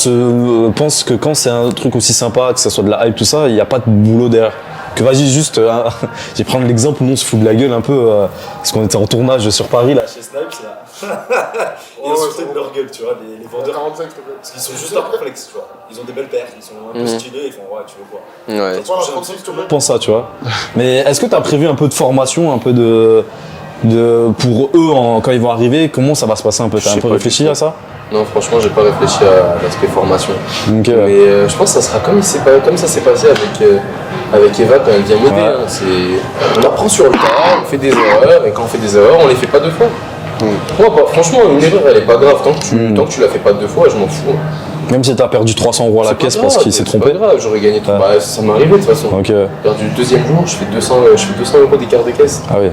pensent que quand c'est un truc aussi sympa, que ça soit de la hype, tout ça, il n'y a pas de boulot derrière. Que vas-y juste, je vais prendre l'exemple, nous on se fout de la gueule un peu, parce qu'on était en tournage sur Paris là, chez Snipes, là. Ils ont sauté de leur gueule, tu vois, les vendeurs. 45, parce qu'ils sont juste à complexe, tu vois. Ils ont des belles paires, ils sont un peu stylés, ils font ouais, tu veux quoi. Ouais. Tout le monde pense ça, tu vois. Mais est-ce que tu as prévu un peu de formation, un peu pour eux quand ils vont arriver, comment ça va se passer un peu? T'as un peu réfléchi à ça? Non, franchement, j'ai pas réfléchi à l'aspect formation. Okay. Mais je pense que ça sera comme ça s'est passé avec Eva quand elle vient m'aider. Ouais. Hein. On apprend sur le tas, on fait des erreurs, et quand on fait des erreurs, on les fait pas 2 fois. Moi, franchement, une erreur, elle est pas grave. Tant que tu la fais pas 2 fois, je m'en fous. Même si t'as perdu 300 € à la caisse parce qu'il s'est trompé. C'est pas grave, j'aurais gagné tout. Ouais. Bah, ça m'est arrivé de toute façon. Okay. J'ai perdu le 2e jour, je fais 200 € d'écart de caisse. Ah oui.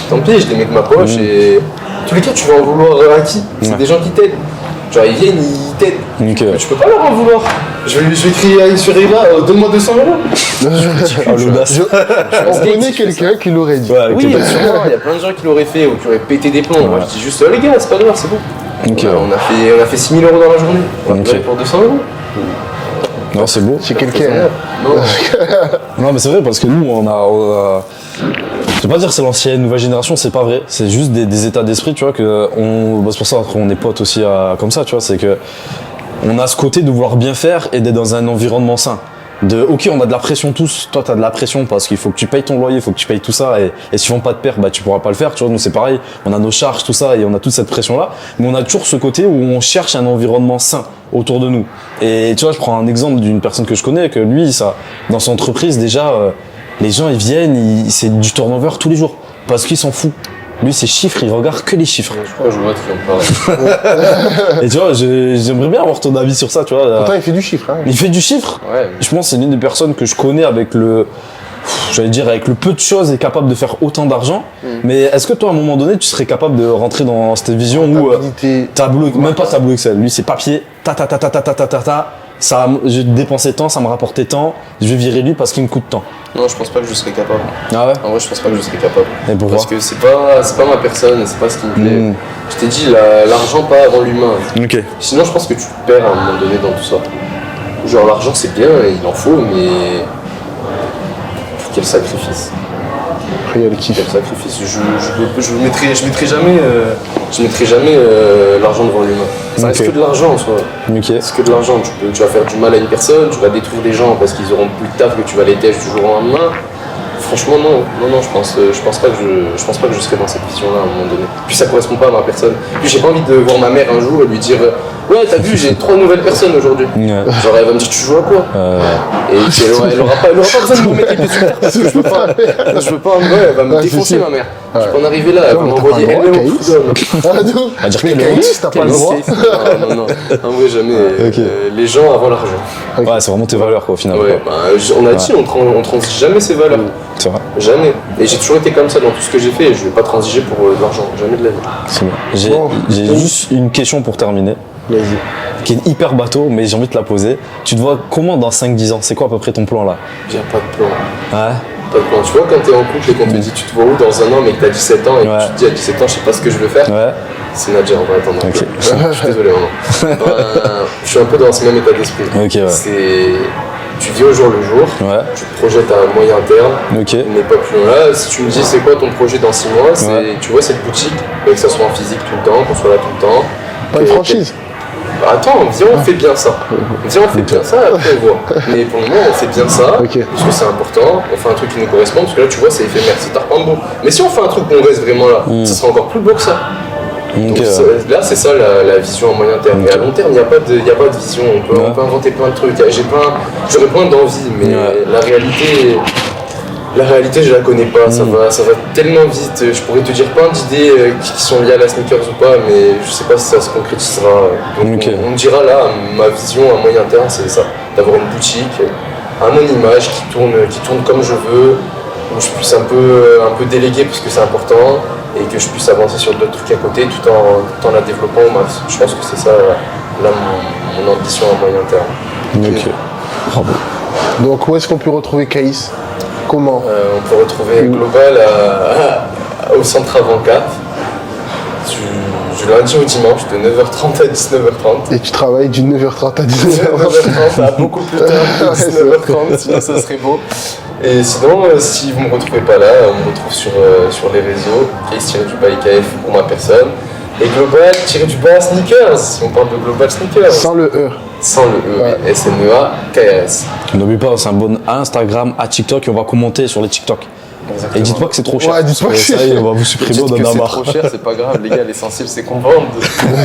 Tant pis, je les mets de ma poche et. En tous les cas, tu vas en vouloir à qui? C'est des gens qui t'aident. Genre ils viennent, ils t'aident. Okay. Tu peux pas leur en vouloir. Je vais crier sur Eva, donne-moi 200 €. On connaît quelqu'un qui l'aurait dit. Ouais, oui, sûrement, il y a plein de gens qui l'auraient fait ou qui auraient pété des plombs. Ouais. Moi je dis juste, les gars, c'est pas grave, c'est bon. Okay. On a fait 6 000 € dans la journée. On a pour 200 €. Non, c'est beau. C'est quelqu'un. Non, mais c'est vrai parce que nous, on a je vais pas dire que c'est l'ancienne nouvelle génération, c'est pas vrai. C'est juste des états d'esprit, tu vois, c'est pour ça qu'on est potes aussi comme ça, tu vois, c'est que on a ce côté de vouloir bien faire et d'être dans un environnement sain. Ok, on a de la pression tous, toi t'as de la pression parce qu'il faut que tu payes ton loyer, il faut que tu payes tout ça et si on pas de paire, bah tu pourras pas le faire, tu vois, nous c'est pareil, on a nos charges, tout ça et on a toute cette pression là, mais on a toujours ce côté où on cherche un environnement sain autour de nous. Et tu vois, je prends un exemple d'une personne que je connais, que lui, dans son entreprise déjà, les gens ils viennent, c'est du turnover tous les jours parce qu'il s'en fout. Lui, ses chiffres, il regarde que les chiffres. Je crois que je vois de qui on parle. Et tu vois, j'aimerais bien avoir ton avis sur ça, tu vois. Pourtant, il fait du chiffre. Hein. Il fait du chiffre. Ouais. Je pense que c'est l'une des personnes que je connais avec le peu de choses est capable de faire autant d'argent. Mais est-ce que toi, à un moment donné, tu serais capable de rentrer dans cette vision où même pas tableau Excel. Lui, c'est papier, ça, je dépensais tant, ça me rapportait tant, je vais virer lui parce qu'il me coûte tant. Non, je pense pas que je serais capable. Ah ouais? En vrai, je pense pas que je serais capable. Et pourquoi? Parce que c'est pas ma personne, c'est pas ce qui me plaît. Je t'ai dit, l'argent pas avant l'humain. Okay. Sinon, je pense que tu te perds à un moment donné dans tout ça. Genre l'argent c'est bien, il en faut, mais pour quel sacrifice? Après, il y a le kiff. Quel sacrifice? Je mettrai jamais l'argent devant l'humain. Ça reste Ok. que de l'argent en soi. Ok. C'est que de l'argent. Tu vas faire du mal à une personne, tu vas détruire des gens parce qu'ils auront plus de taf que tu vas les têcher du jour au lendemain. Franchement non, je pense pas que je serai dans cette vision-là à un moment donné. Puis ça correspond pas à ma personne. Puis j'ai pas envie de voir ma mère un jour et lui dire ouais t'as vu j'ai 3 nouvelles personnes aujourd'hui. Ouais. Genre elle va me dire tu joues à quoi? Et puis elle aura pas besoin de me remettre les pieds sur terre parce que je veux pas, elle va me Ouais, c'est défoncer sûr. ma mère. Je peux en arriver là, elle va Non, mais t'as m'envoyer pas le droit, elle-même au Caïs. prud'homme. Ah, non. À dire Mais qu'elle est Caïs, honte. t'as pas le droit. Non, en vrai jamais. Ok. Les gens avant l'argent. Ouais, c'est vraiment tes valeurs quoi au final. Ouais, bah, on a dit on transige jamais ses valeurs. C'est vrai. Jamais. Et j'ai toujours été comme ça dans tout ce que j'ai fait et je vais pas transiger pour de l'argent. Jamais de la vie. C'est bien. Bon. J'ai juste une question pour terminer, Vas-y. qui est hyper bateau, mais j'ai envie de te la poser. Tu te vois comment dans 5-10 ans? C'est quoi à peu près ton plan là? J'ai pas de plan. Ouais. Pas de plan. Tu vois, quand t'es en couple et qu'on te dit tu te vois où dans un an mais que t'as 17 ans et Ouais. que tu te dis à 17 ans je sais pas ce que je veux faire, Ouais. c'est Nadja, on va attendre un Ok. peu. Je suis désolé, maman. Je suis un peu dans ce même état d'esprit. Ok, ouais. Tu vis au jour le jour, Ouais. tu te projettes à moyen terme, Ok. mais pas plus loin. Là, si tu me dis c'est quoi ton projet dans 6 mois, c'est Ouais. tu vois cette boutique, et que ça soit en physique tout le temps, qu'on soit là tout le temps. Pas une Que- franchise. Bah, attends, viens on fait bien ça. Viens on fait bien ça, après on voit. Mais pour le moment on fait bien ça, Ok. parce que c'est important, on fait un truc qui nous correspond, parce que là tu vois c'est éphémère, c'est tarpin de beau. Mais si on fait un truc qu'on reste vraiment là, ça sera encore plus beau que ça. Donc Ok. là c'est ça la vision à moyen terme. Et à long terme il n'y a pas de vision, on peut inventer plein de trucs. J'aurais plein d'envie, mais Ouais. la réalité je la connais pas, ça va tellement vite. Je pourrais te dire plein d'idées qui sont liées à la sneakers ou pas, mais je sais pas si ça se concrétisera. Donc Ok. on me dira là, ma vision à moyen terme c'est ça, d'avoir une boutique à mon image qui tourne comme je veux, où je puisse un peu déléguer parce que c'est important et que je puisse avancer sur d'autres trucs à côté tout en la développant au max. Je pense que c'est ça là mon ambition à moyen terme. Ok. Bravo. Donc, où est-ce qu'on peut retrouver Caïs? Comment? On peut retrouver Global au centre avant 4 du lundi au dimanche de 9h30 à 19h30. Et tu travailles du 9h30 à 19h30. 9h30 à beaucoup plus tard que 19h30, sinon ça serait beau. Et sinon, si vous ne me retrouvez pas là, on me retrouve sur les réseaux, Caïs-IKF pour ma personne. Et Global-du-bas Sneakers, si on parle de Global Sneakers. Sans le E. Sans le E, Ouais. SNEA-KRS. N'oublie pas, c'est un bon à Instagram, à TikTok et on va commenter sur les TikTok. Et dites pas que c'est trop cher. Ouais, dites pas que ça c'est y est, on va vous supprimer, Dites on que en a c'est marre. trop cher, c'est pas grave, les gars, l'essentiel c'est qu'on vende.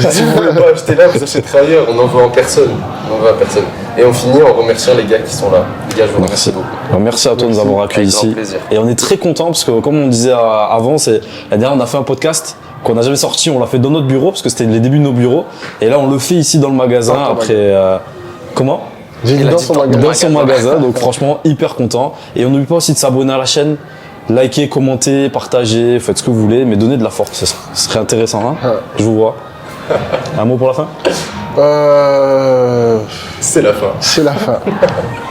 Si vous voulez pas acheter là, vous achetez ailleurs, on en veut en personne. On en veut à personne. Et on finit en remerciant les gars qui sont là. Les gars, je vous remercie beaucoup. Alors, merci à toi de nous avoir accueillis Avec grand ici. plaisir. Et on est très content parce que comme on disait avant, c'est la dernière on a fait un podcast qu'on n'a jamais sorti, on l'a fait dans notre bureau parce que c'était les débuts de nos bureaux. Et là on le fait ici dans le magasin Dans ton après. Comment? J'ai dit Il a dans dit son dans- magasin. Dans son magasin, donc franchement hyper content. Et on n'oublie pas aussi de s'abonner à la chaîne, liker, commenter, partager, faites ce que vous voulez, mais donnez de la force, ce serait intéressant. Hein. Ouais. Je vous vois. Un mot pour la fin? C'est la fin. C'est la fin.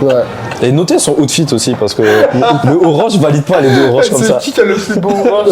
Ouais. Et notez son outfit aussi parce que le orange valide pas les deux oranges comme ça. qui a le plus beau orange?